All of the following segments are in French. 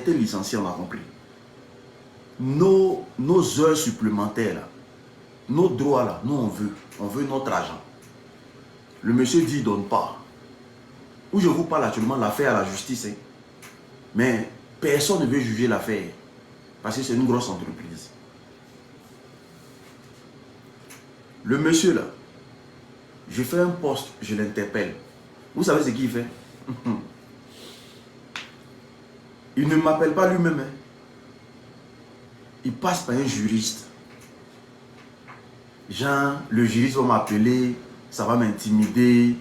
été licencié, on a compris. Nos heures supplémentaires, là, nos droits, là, nous on veut notre argent. Le monsieur dit, il ne donne pas. Où je vous parle actuellement, l'affaire à la justice. Hein. Mais personne ne veut juger l'affaire. Parce que c'est une grosse entreprise. Le monsieur là, je fais un poste, je l'interpelle. Vous savez ce qu'il fait? Il ne m'appelle pas lui-même. Hein. Il passe par un juriste. Genre, le juriste va m'appeler, ça va m'intimider.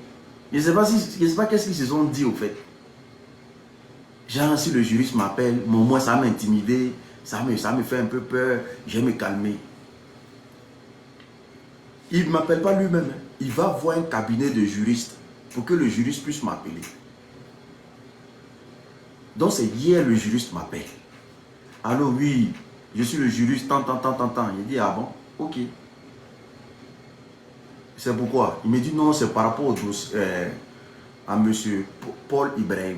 Je ne sais pas qu'est-ce qu'ils se sont dit au fait. Genre, si le juriste m'appelle, moi ça va m'intimider, ça me fait un peu peur, je vais me calmer. Il ne m'appelle pas lui-même. Hein. Il va voir un cabinet de juristes pour que le juriste puisse m'appeler. Donc c'est hier le juriste m'appelle. Allô, oui, je suis le juriste, tant. Il dit, ah bon, ok. C'est pourquoi? Il me dit, non, c'est par rapport au dossier, à monsieur Paul Ibrahim.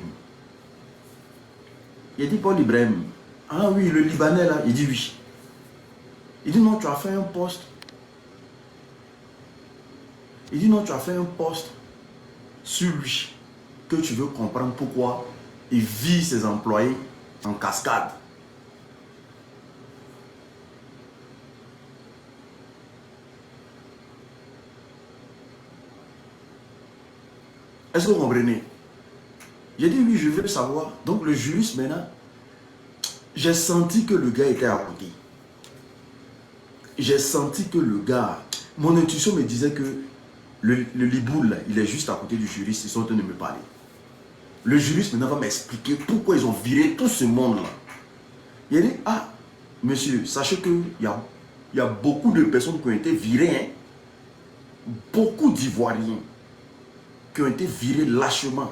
Il dit, Paul Ibrahim, ah oui, le Libanais là, il dit oui. Il dit, non, tu as fait un poste. Il dit, non, tu as fait un poste sur lui, que tu veux comprendre pourquoi il vit ses employés en cascade. Est-ce que vous comprenez? J'ai dit oui, je veux savoir. Donc le juriste maintenant, j'ai senti que le gars était à côté. J'ai senti que le gars, mon intuition me disait que le Liboul, il est juste à côté du juriste, ils sont en train de me parler. Le juriste maintenant va m'expliquer pourquoi ils ont viré tout ce monde-là. Il a dit, ah, monsieur, sachez qu'il y a beaucoup de personnes qui ont été virées, hein? Beaucoup d'Ivoiriens qui ont été virés lâchement.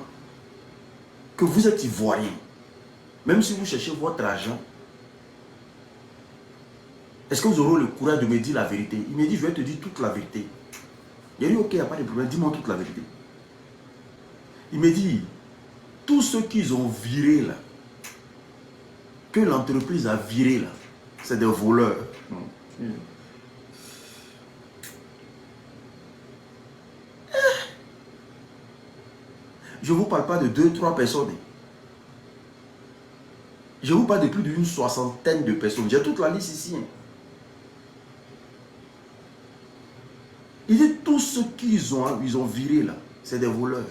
Que vous êtes Ivoirien. Même si vous cherchez votre argent, est-ce que vous aurez le courage de me dire la vérité? Il me dit, je vais te dire toute la vérité. Il a dit, ok, il n'y a pas de problème, dis-moi toute la vérité. Il me dit, tous ceux qu'ils ont virés là, que l'entreprise a viré là, c'est des voleurs. Je ne vous parle pas de 2-3 personnes. Je vous parle de plus d'une soixantaine de personnes. J'ai toute la liste ici. Il dit tous ceux qu'ils ont virés là, c'est des voleurs.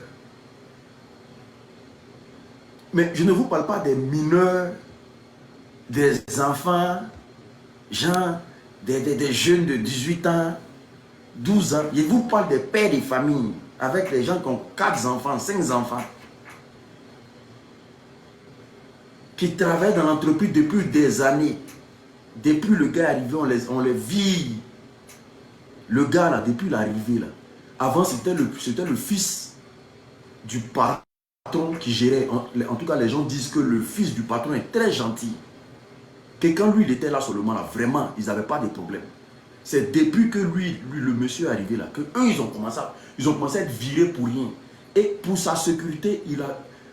Mais je ne vous parle pas des mineurs, des enfants, gens, des jeunes de 18 ans, 12 ans. Je vous parle des pères des familles, avec les gens qui ont 4 enfants, 5 enfants, qui travaillent dans l'entreprise depuis des années. Depuis le gars est arrivé, on les vit. Le gars là, depuis l'arrivée là, avant c'était le fils du patron qui gérait. En tout cas, les gens disent que le fils du patron est très gentil. Que quand lui, il était là seulement là, vraiment, ils n'avaient pas de problème. C'est depuis que lui, le monsieur est arrivé là, que eux, ils ont commencé à être virés pour rien. Et pour sa sécurité,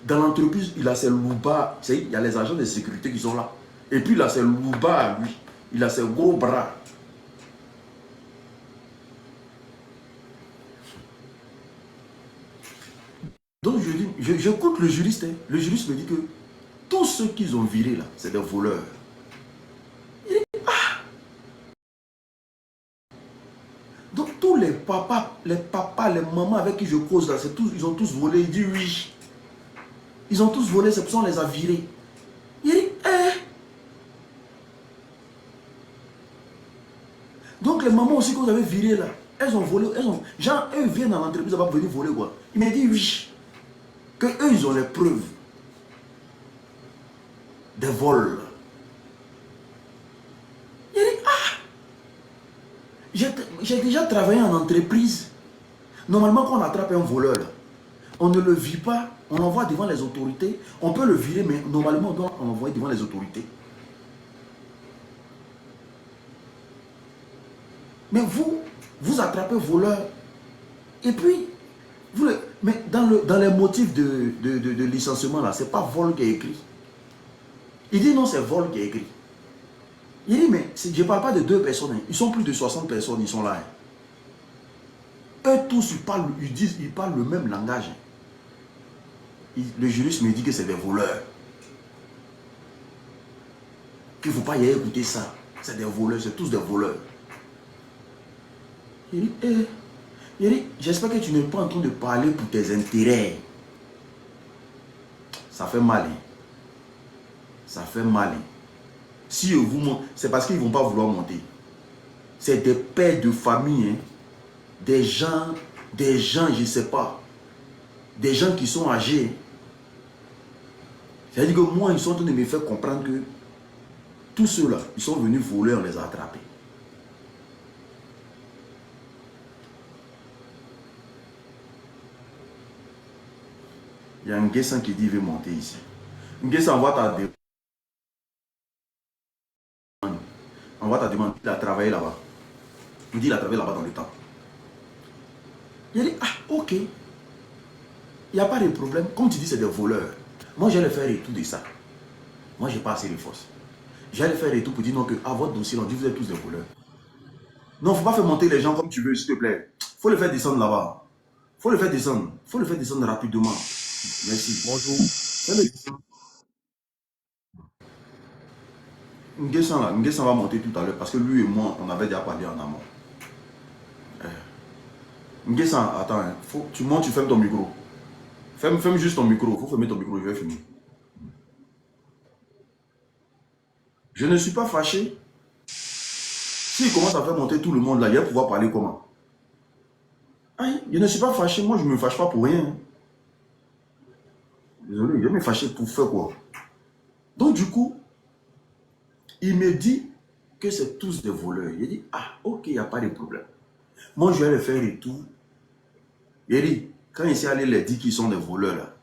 dans l'entreprise, il a ses loupas. Il y a les agents de sécurité qui sont là. Et puis il a ses loupas à lui. Il a ses gros bras. Donc j'écoute le juriste. Hein. Le juriste me dit que tous ceux qu'ils ont virés là, c'est des voleurs. Il dit, ah! Donc tous les papas, les mamans avec qui je cause là, ils ont tous volé. Il dit oui. Ils ont tous volé, c'est pour ça qu'on les a virés. Il dit, eh! Donc les mamans aussi que vous avez virées là, elles ont volé, genre eux viennent dans l'entreprise, elles vont venir voler quoi. Il m'a dit oui. Que eux, ils ont les preuves des vols. Il dit, ah, j'ai déjà travaillé en entreprise. Normalement, quand on attrape un voleur, on ne le vit pas, on l'envoie devant les autorités. On peut le virer, mais normalement, on doit l'envoyer devant les autorités. Mais vous attrapez un voleur. Et puis, mais dans les motifs de licenciement, là, ce n'est pas vol qui est écrit. Il dit non, c'est vol qui est écrit. Il dit, mais je ne parle pas de 2 personnes. Hein. Ils sont plus de 60 personnes, ils sont là. Hein. Eux tous, ils parlent le même langage. Hein. Le juriste me dit que c'est des voleurs. Qu'il ne faut pas y aller écouter ça. C'est des voleurs, c'est tous des voleurs. Il dit, j'espère que tu n'es pas en train de parler pour tes intérêts. Ça fait mal. Hein. Ça fait mal. Hein. Si vous montent, c'est parce qu'ils ne vont pas vouloir monter. C'est des pères de famille. Hein. Des gens, je ne sais pas. Des gens qui sont âgés. C'est-à-dire que moi, ils sont en train de me faire comprendre que tous ceux-là, ils sont venus voler, on les a attrapés. Il y a un Nguessan qui dit il veut monter ici. Nguessan, envoie ta demande. Envoie ta demande. Il a travaillé là-bas. Il dit il a travaillé là-bas dans le temps. Il a dit, ah, ok. Il n'y a pas de problème. Comme tu dis, c'est des voleurs. Moi, je vais faire tout de ça. Moi, je n'ai pas assez de force. J'allais faire et tout pour dire non que à votre dossier, on dit vous êtes tous des voleurs. Non, il ne faut pas faire monter les gens comme tu veux, s'il te plaît. Il faut le faire descendre là-bas. Il faut le faire descendre. Il faut le faire descendre rapidement. Merci. Bonjour. Nguessan va monter tout à l'heure parce que lui et moi, on avait déjà parlé en amont. Nguessan, attends, hein. Tu montes, tu fermes ton micro. Ferme juste ton micro. Il faut fermer ton micro, je vais finir. Je ne suis pas fâché. S'il commence à faire monter tout le monde là, il va pouvoir parler comment? Aïe, je ne suis pas fâché, moi je ne me fâche pas pour rien. Désolé, je me fâcher pour faire quoi? Donc du coup, il me dit que c'est tous des voleurs. Il dit, ah ok, il n'y a pas de problème. Moi je vais le faire et tout. Il dit, quand il s'est allé les dire qu'ils sont des voleurs là,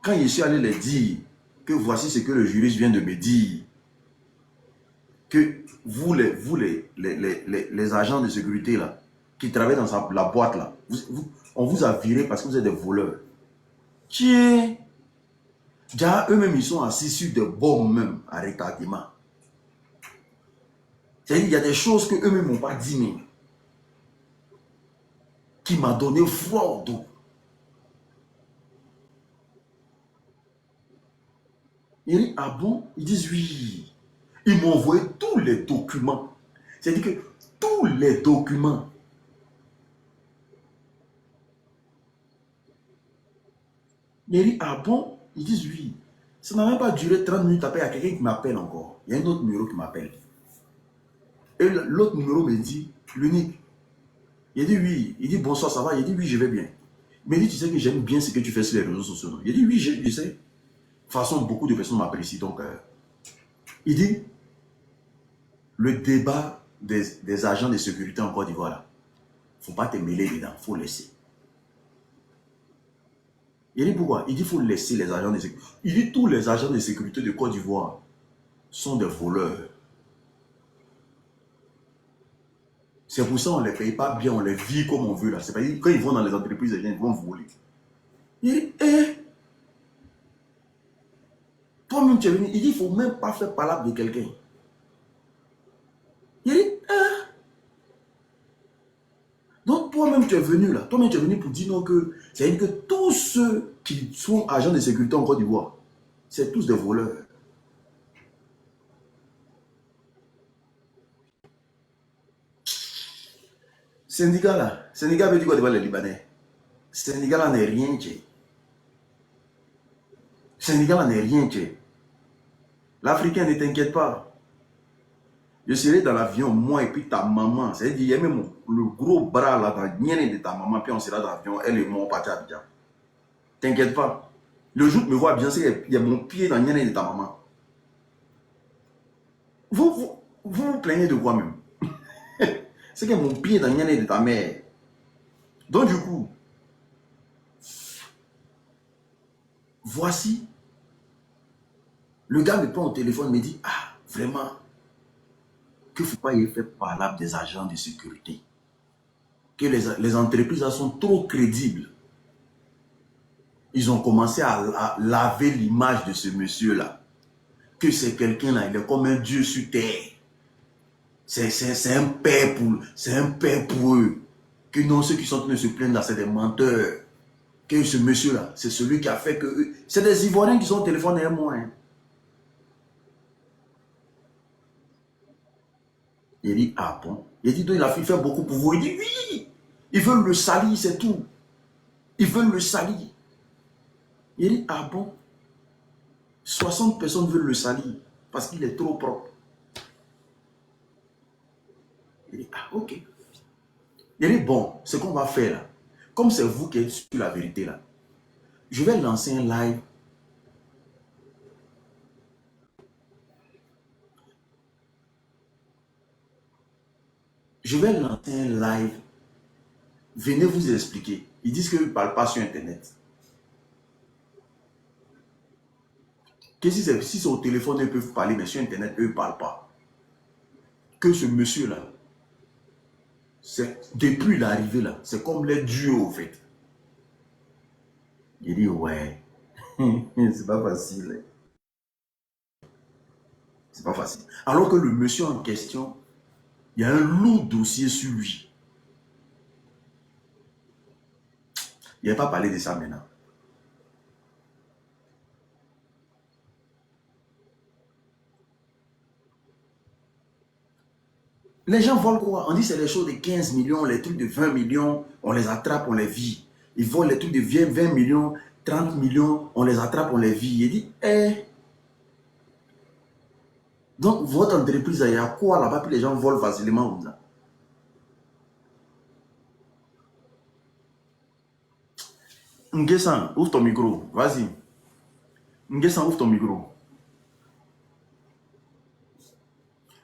quand il s'est allé les dire que voici ce que le juriste vient de me dire, que vous les agents de sécurité là, qui travaillent dans la boîte là, on vous a viré parce que vous êtes des voleurs. Déjà, eux-mêmes, ils sont assis sur des bombes même, à retardement. C'est-à-dire qu'il y a des choses qu'eux-mêmes n'ont pas dit, mais qui m'a donné froid au dos. Il dit, ah bon? Ils disent oui. Ils m'ont envoyé tous les documents. C'est-à-dire que tous les documents. Il dit, ah bon? Ils disent oui. Ça n'a même pas duré 30 minutes après, il y a quelqu'un qui m'appelle encore. Il y a un autre numéro qui m'appelle. Et l'autre numéro me dit, l'unique. Il dit oui. Il dit bonsoir, ça va? Il dit oui, je vais bien. Mais il dit, tu sais que j'aime bien ce que tu fais sur les réseaux sociaux. Il dit oui, je sais. De toute façon, beaucoup de personnes m'apprécient. Donc, il dit, le débat des agents de sécurité en Côte d'Ivoire, il ne faut pas te mêler dedans, il faut laisser. Il dit pourquoi? Il dit qu'il faut laisser les agents de sécurité. Il dit tous les agents de sécurité de Côte d'Ivoire sont des voleurs. C'est pour ça qu'on ne les paye pas bien, on les vit comme on veut là. C'est pas dire quand ils vont dans les entreprises, les gens ils vont voler. Il dit, toi-même tu es venu, il dit, il ne faut même pas faire palabre de quelqu'un. Il dit, donc toi-même tu es venu là, toi-même tu es venu pour dire non que, c'est-à-dire que tous ceux qui sont agents de sécurité en Côte d'Ivoire, c'est tous des voleurs. Syndicat veut dire quoi devant les Libanais? Syndicat là n'est rien, tu. Syndicat là n'est rien, tu. L'Africain, ne t'inquiète pas. Je serai dans l'avion, moi et puis ta maman. C'est-à-dire, il y a même le gros bras là dans le de ta maman, puis on sera dans l'avion, elle et moi, on partit à Abidjan. T'inquiète pas. Le jour que tu me vois à Abidjan, il y a mon pied dans le de ta maman. Vous plaignez de quoi même? C'est que mon pied dans le de ta mère. Donc du coup, voici, le gars me prend au téléphone et me dit, ah, vraiment, qu'il ne faut pas y faire palabre des agents de sécurité. Que les entreprises là sont trop crédibles. ils ont commencé à laver l'image de ce monsieur-là. Que c'est quelqu'un-là, il est comme un Dieu sur terre. C'est un père pour eux. Que non, ceux qui sont en train de se plaindre là, c'est des menteurs. Que ce monsieur-là, c'est celui qui a fait que... C'est des Ivoiriens qui sont au téléphone derrière moi. Hein. Il dit, ah bon? Il dit, donc il a fait beaucoup pour vous. Il dit, oui, ils veulent le salir, c'est tout. Ils veulent le salir. Il dit, ah bon? 60 personnes veulent le salir parce qu'il est trop propre. Il dit, ah ok. Il dit, bon, ce qu'on va faire là, comme c'est vous qui êtes sur la vérité là, je vais lancer un live. Je vais lancer un live. Venez vous expliquer. Ils disent qu'ils ne parlent pas sur Internet. Que si c'est au téléphone, ils peuvent parler, mais sur Internet, eux ne parlent pas. Que ce monsieur-là, depuis l'arrivée là, c'est comme les dieux au fait. Il dit, ouais, c'est pas facile. C'est pas facile. Alors que le monsieur en question, il y a un lourd dossier sur lui. Il n'a pas parlé de ça maintenant. Les gens volent quoi? On dit c'est les choses de 15 millions, les trucs de 20 millions, on les attrape, on les vit. Ils volent les trucs de 20 millions, 30 millions, on les attrape, on les vit. Il dit, eh. Donc, votre entreprise, il y a quoi là-bas que les gens volent facilement comme ça? Nguessan, ouvre ton micro. Vas-y. Nguessan, ouvre ton micro.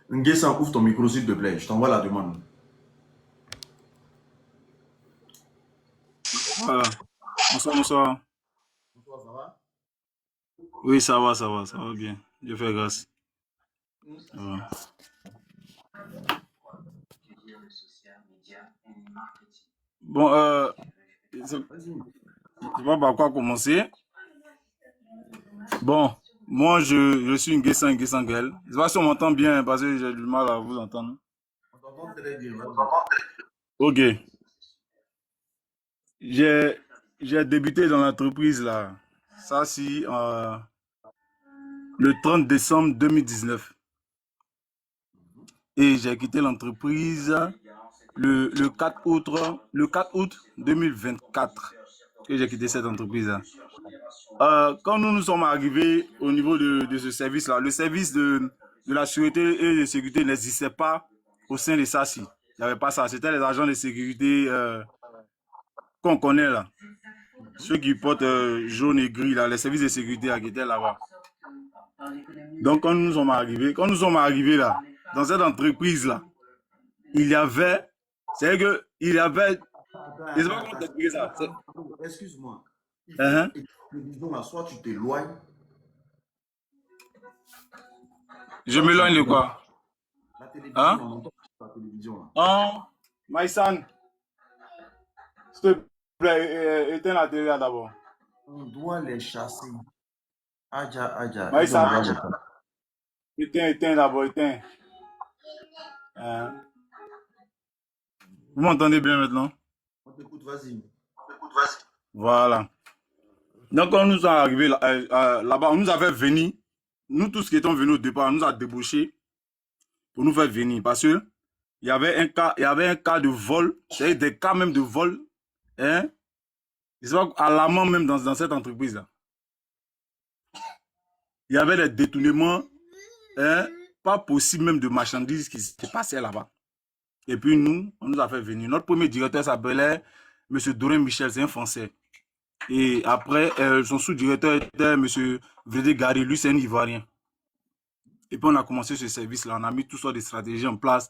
Nguessan, ouvre ton micro, s'il te plaît. Je t'envoie la demande. Voilà. Bonsoir, bonsoir. Bonsoir, ça va? Oui, ça va bien. Dieu fait grâce. Ça va. Bon, je sais pas par quoi commencer. Bon, moi, je suis une Nguessan Guel. Je sais pas si on m'entend bien parce que j'ai du mal à vous entendre. On t'entend très bien. Ok. J'ai, j'ai débuté dans l'entreprise là. Ça, si, le 30 décembre 2019. Et j'ai quitté l'entreprise le 4 août, le 4 août 2024 que j'ai quitté cette entreprise-là. Quand nous sommes arrivés au niveau de ce service-là, le service de la sûreté et de sécurité n'existait pas au sein de SACI. Il n'y avait pas ça. C'était les agents de sécurité qu'on connaît là. Ceux qui portent jaune et gris, là, les services de sécurité là, qui étaient là-bas. Donc, quand nous sommes arrivés là, dans cette entreprise-là, il y avait, c'est que il y avait, je ne sais pas comment t'expliquer ça. Excuse-moi. Il faut Uh-huh. que la télévision, là, soit tu t'éloignes. Je Soit tu... m'éloigne de quoi? La télévision, Hein? là, monte la télévision, là. Oh, my son, s'il te plaît, éteins la télé là d'abord. On doit les chasser. Aja, Aja. My Ils ont son, droit de... éteins d'abord, éteins. Hein? Vous m'entendez bien maintenant? On t'écoute, vas-y. Voilà. Donc, quand nous sommes arrivés là-bas, on nous avait venu, nous tous qui étions venus au départ, on nous a débauchés pour nous faire venir parce que il y avait un cas de vol, c'est-à-dire des cas même de vol, hein, alarmant même dans cette entreprise-là. Il y avait des détournements, hein, pas possible même de marchandises qui se passaient là-bas. Et puis nous, on nous a fait venir. Notre premier directeur s'appelait M. Dorin Michel, c'est un Français. Et après, son sous-directeur était M. Vrédé Gary, lui c'est un Ivoirien. Et puis on a commencé ce service-là, on a mis toutes sortes de stratégies en place.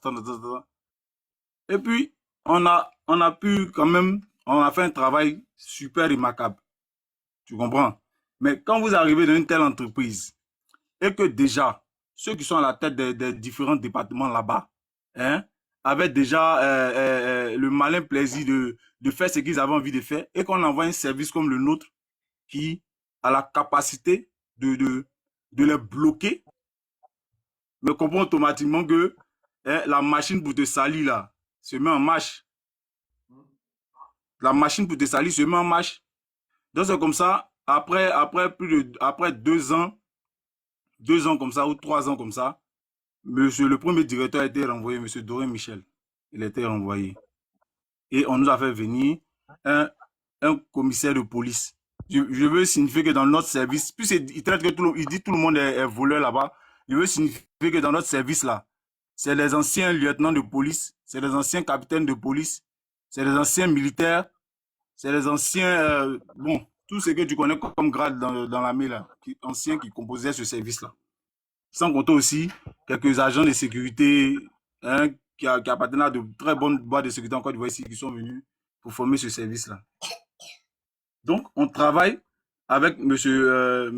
Et puis, on a pu quand même, on a fait un travail super remarquable. Tu comprends? Mais quand vous arrivez dans une telle entreprise, et que déjà, ceux qui sont à la tête des différents départements là-bas, hein, avaient déjà le malin plaisir de faire ce qu'ils avaient envie de faire, et qu'on envoie un service comme le nôtre, qui a la capacité de les bloquer, mais comprend automatiquement que la machine pour te salir là se met en marche. La machine pour te salir se met en marche. Donc c'est comme ça, après 2 ans comme ça ou 3 ans comme ça, le premier directeur a été renvoyé, monsieur Doré Michel. Il a été renvoyé. Et on nous a fait venir un, un commissaire de police. Je veux signifier que dans notre service, puisqu'il traite que il dit que tout le monde est voleur là-bas, je veux signifier que dans notre service là, c'est les anciens lieutenants de police, c'est les anciens capitaines de police, c'est les anciens militaires, c'est les anciens, bon, tout ce que tu connais comme grade dans l'armée là, anciens qui composaient ce service là. Sans compter aussi quelques agents de sécurité hein, qui appartenaient à de très bonnes boîtes de sécurité en Côte d'Ivoire ici, qui sont venus pour former ce service là. Donc, on travaille avec monsieur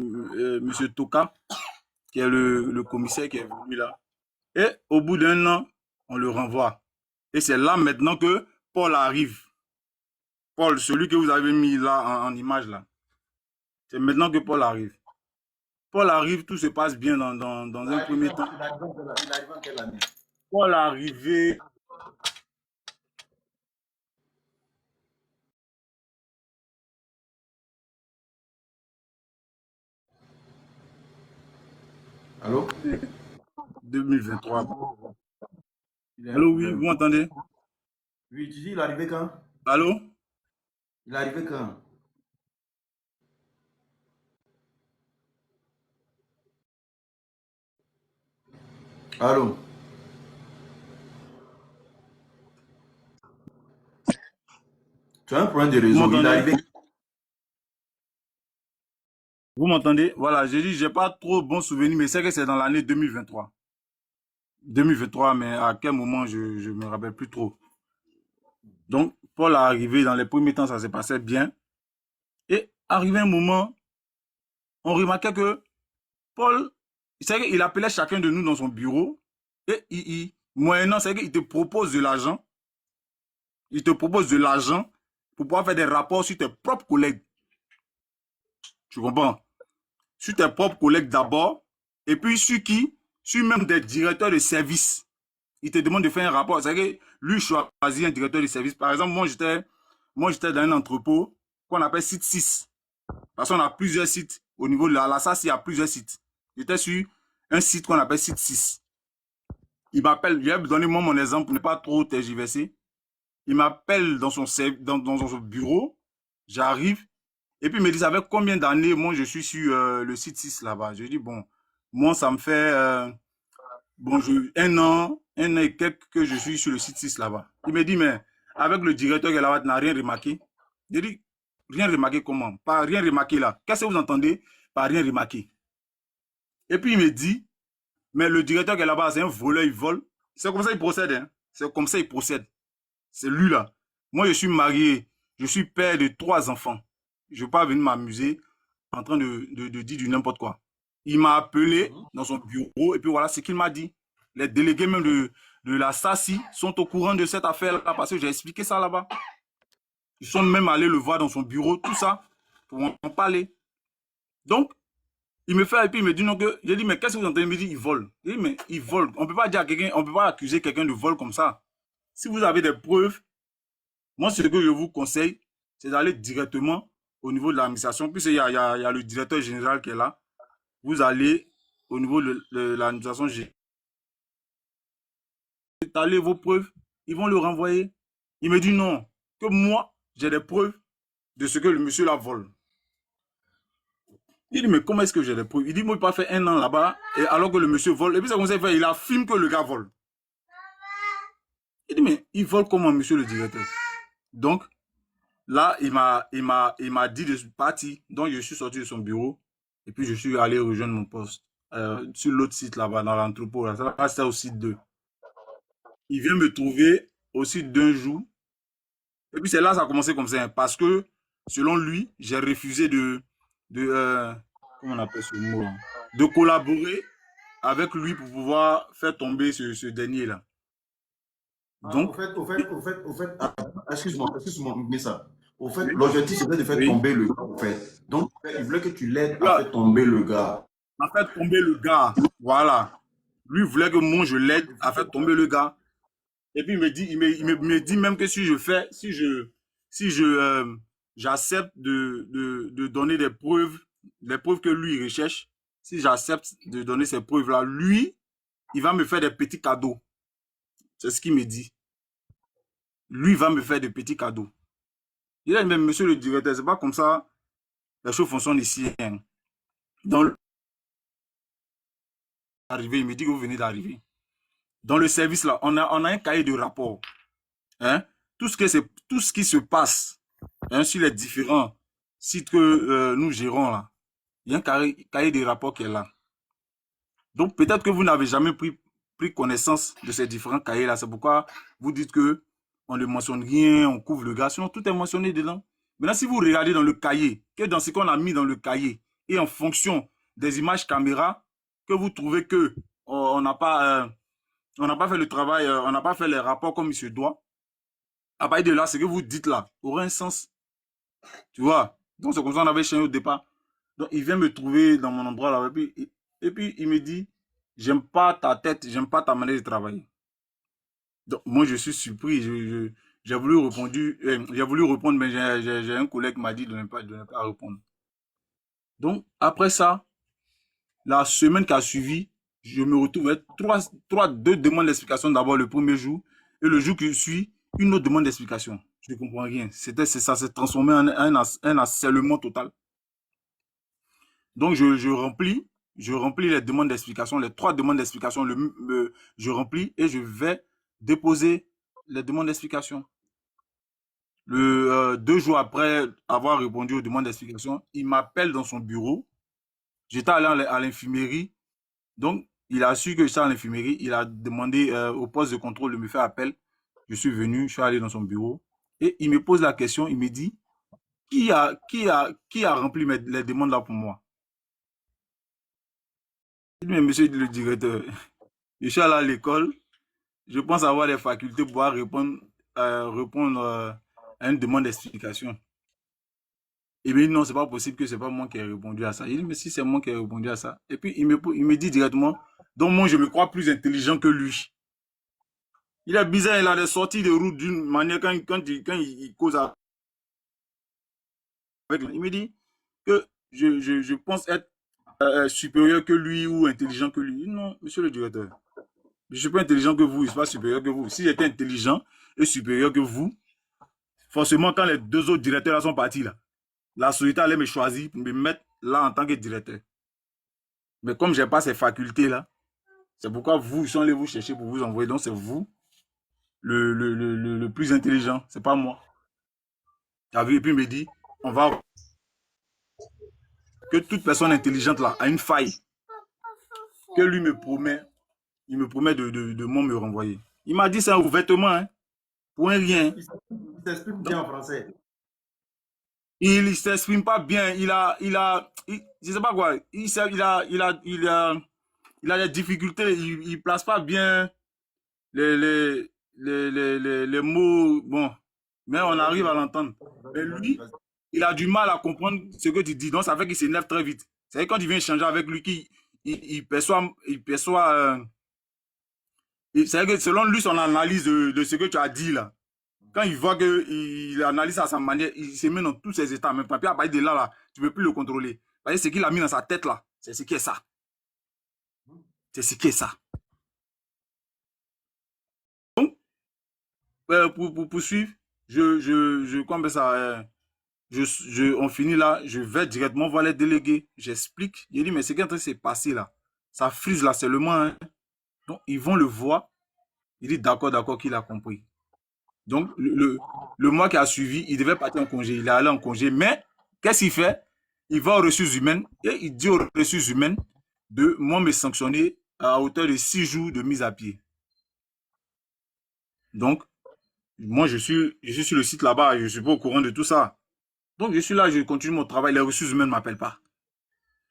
Toka, qui est le commissaire qui est venu là. Et au bout d'un an, on le renvoie. Et c'est là maintenant que Paul arrive. Paul, celui que vous avez mis là en image là. C'est maintenant que Paul arrive. Paul arrive, tout se passe bien dans un premier temps. Il arrive en quelle année? Paul est arrivé. Allô? 2023. Allô, oui, vous m'entendez? Oui, tu dis, il est arrivé quand? Allô? Il est arrivé quand? Allô? Tu as un problème de réseau. Il est arrivé. Vous m'entendez? Voilà, j'ai dit, j'ai pas trop bon souvenir, mais c'est que c'est dans l'année 2023. 2023, mais à quel moment, je ne me rappelle plus trop. Donc, Paul est arrivé, dans les premiers temps, ça se passait bien. Et arrivé un moment, on remarquait que Paul, c'est qu'il appelait chacun de nous dans son bureau et moyennant, c'est qu'il te propose de l'argent. Il te propose de l'argent pour pouvoir faire des rapports sur tes propres collègues. Tu comprends? Sur tes propres collègues d'abord, et puis sur qui? Sur même des directeurs de service. Il te demande de faire un rapport. C'est-à-dire que lui choisit un directeur de service. Par exemple, moi, j'étais dans un entrepôt qu'on appelle site 6. Parce qu'on a plusieurs sites. Au niveau de la SAS, il y a plusieurs sites. J'étais sur un site qu'on appelle site 6. Il m'appelle, je vais vous donner moi mon exemple pour ne pas trop tergiverser. Il m'appelle dans son bureau. J'arrive. Et puis il me dit, ça fait combien d'années moi je suis sur le site 6 là-bas? Je dis, bon, moi ça me fait un an et quelques que je suis sur le site 6 là-bas. Il me dit, mais avec le directeur qui est là-bas, tu n'as rien remarqué? Je dis, rien remarqué comment? Pas rien remarqué là. Qu'est-ce que vous entendez par rien remarqué? Et puis il me dit, mais le directeur qui est là-bas, c'est un voleur, il vole. C'est comme ça qu'il procède. Hein? C'est comme ça qu'il procède. C'est lui là. Moi, je suis marié. Je suis père de 3 enfants. Je ne vais pas venir m'amuser en train de dire du n'importe quoi. Il m'a appelé dans son bureau et puis voilà ce qu'il m'a dit. Les délégués même de la SACI sont au courant de cette affaire-là parce que j'ai expliqué ça là-bas. Ils sont même allés le voir dans son bureau, tout ça, pour en parler. Donc, il me fait et puis il me dit non que. J'ai dit, mais qu'est-ce que vous entendez? Il me dit, il vole. Il dit, mais il vole. On ne peut pas dire à quelqu'un, on ne peut pas accuser quelqu'un de vol comme ça. Si vous avez des preuves, moi, ce que je vous conseille, c'est d'aller directement au niveau de l'administration. Puisqu'il y a le directeur général qui est là. Vous allez au niveau de l'administration générale. Étalez vos preuves. Ils vont le renvoyer. Il me dit non, que moi, j'ai des preuves de ce que le monsieur la vole. Il dit, mais comment est-ce que j'ai des preuves? Il dit, moi, il n'a pas fait un an là-bas, et alors que le monsieur vole. Et puis, c'est comme ça, il affirme que le gars vole. Il dit, mais il vole comment, monsieur le directeur? Donc, là, il m'a dit de partir. Donc, je suis sorti de son bureau, et puis je suis allé rejoindre mon poste sur l'autre site là-bas, dans l'entrepôt. Là. Ça, c'était au site 2. Il vient me trouver au site d'un jour. Et puis, c'est là que ça a commencé comme ça, hein, parce que, selon lui, j'ai refusé comment on appelle ce mot, hein, de collaborer avec lui pour pouvoir faire tomber ce dernier-là. Donc, au fait, excuse-moi, mais ça. Au fait, Oui, l'objectif, c'était de faire oui. tomber le gars, en fait. Donc, il voulait que tu l'aides à Là, faire tomber le gars. à faire tomber le gars. Voilà. Lui voulait que moi, je l'aide à faire tomber le gars. Et puis, il me dit, me dit même que si je fais, si je, j'accepte de donner des preuves, les preuves que lui il recherche, si j'accepte de donner ces preuves-là, lui, il va me faire des petits cadeaux. C'est ce qu'il me dit. Lui va me faire des petits cadeaux. Il a dit, mais monsieur le directeur, c'est pas comme ça, les choses fonctionnent ici, hein. Dans le... il me dit que vous venez d'arriver. Dans le service, là, on a un cahier de rapport. Hein? Tout ce qui se passe, hein, sur les différents sites que nous gérons là, il y a un cahier de rapport qui est là. Donc peut-être que vous n'avez jamais pris connaissance de ces différents cahiers là. C'est pourquoi vous dites que on ne mentionne rien, on couvre le gars. Sinon, tout est mentionné dedans. Maintenant, si vous regardez dans le cahier, que dans ce qu'on a mis dans le cahier, et en fonction des images caméra, que vous trouvez que on n'a pas, on n'a pas fait le travail, on n'a pas fait les rapports comme il se doit, à partir de là, ce que vous dites là aura un sens. Tu vois? Donc, c'est comme ça qu'on avait changé au départ. Donc, il vient me trouver dans mon endroit là. Et puis il me dit, j'aime pas ta tête, j'aime pas ta manière de travailler. Donc, moi, je suis surpris. J'ai voulu répondre, j'ai voulu répondre, mais j'ai un collègue qui m'a dit de ne pas répondre. Donc, après ça, la semaine qui a suivi, je me retrouve avec deux demandes d'explication. D'abord le premier jour, et le jour qui suit, une autre demande d'explication. Je ne comprends rien. Ça s'est transformé en un harcèlement total. Donc, je remplis les demandes d'explication, les trois demandes d'explication, je remplis et je vais déposer les demandes d'explication. 2 jours après avoir répondu aux demandes d'explication, il m'appelle dans son bureau. J'étais allé à l'infirmerie. Donc, il a su que j'étais à l'infirmerie. Il a demandé au poste de contrôle de me faire appel. Je suis venu, je suis allé dans son bureau. Et il me pose la question, il me dit, qui a rempli les demandes là pour moi? Je dis, mais monsieur le directeur, je suis allé à l'école, je pense avoir les facultés pour pouvoir répondre à une demande d'explication. Il me dit non, c'est pas possible que c'est pas moi qui ai répondu à ça. Il dit, mais si c'est moi qui ai répondu à ça. Et puis il me dit directement, donc moi je me crois plus intelligent que lui. Il est bizarre, il a des sorties de route d'une manière quand il cause avec lui. Il me dit que je pense être supérieur que lui ou intelligent que lui. Non, monsieur le directeur. Je ne suis pas intelligent que vous, je ne suis pas supérieur que vous. Si j'étais intelligent et supérieur que vous, forcément, quand les deux autres directeurs là sont partis, là, la société allait me choisir pour me mettre là en tant que directeur. Mais comme je n'ai pas ces facultés-là, c'est pourquoi vous, ils sont allés vous chercher pour vous envoyer. Donc, c'est vous le plus intelligent. Ce n'est pas moi. Tu as vu, et puis il me dit, on va que toute personne intelligente là a une faille que lui me promet. Il me promet de me renvoyer. Il m'a dit ça ouvertement, hein, pour un rien. Il s'exprime bien en français. Il ne s'exprime pas bien. Je sais pas quoi. Il a des difficultés. Il ne place pas bien les, les, les mots. Bon, mais on arrive à l'entendre. Mais lui, il a du mal à comprendre ce que tu dis. Donc, ça fait qu'il s'énerve très vite. C'est quand il vient échanger avec lui qu'il perçoit c'est que selon lui, son analyse de ce que tu as dit là, quand il voit qu'il analyse à sa manière, il se met dans tous ses états. Même papier à partir de là, tu ne peux plus le contrôler. Parce que ce qu'il a mis dans sa tête là, c'est ce qui est ça. C'est ce qui est ça. Donc, pour poursuivre, comme ça, on finit là, je vais directement voir les délégués. J'explique. Il dit, mais ce qui est en train de se passer là, ça frise là seulement. Hein. Donc, ils vont le voir. Il dit, d'accord, qu'il a compris. Donc, le mois qui a suivi, il devait partir en congé. Il est allé en congé. Mais, qu'est-ce qu'il fait? Il va aux ressources humaines et il dit aux ressources humaines de moi me sanctionner à hauteur de 6 jours de mise à pied. Donc, moi, je suis sur le site là-bas, je ne suis pas au courant de tout ça. Donc, je suis là, je continue mon travail. Les ressources humaines ne m'appellent pas.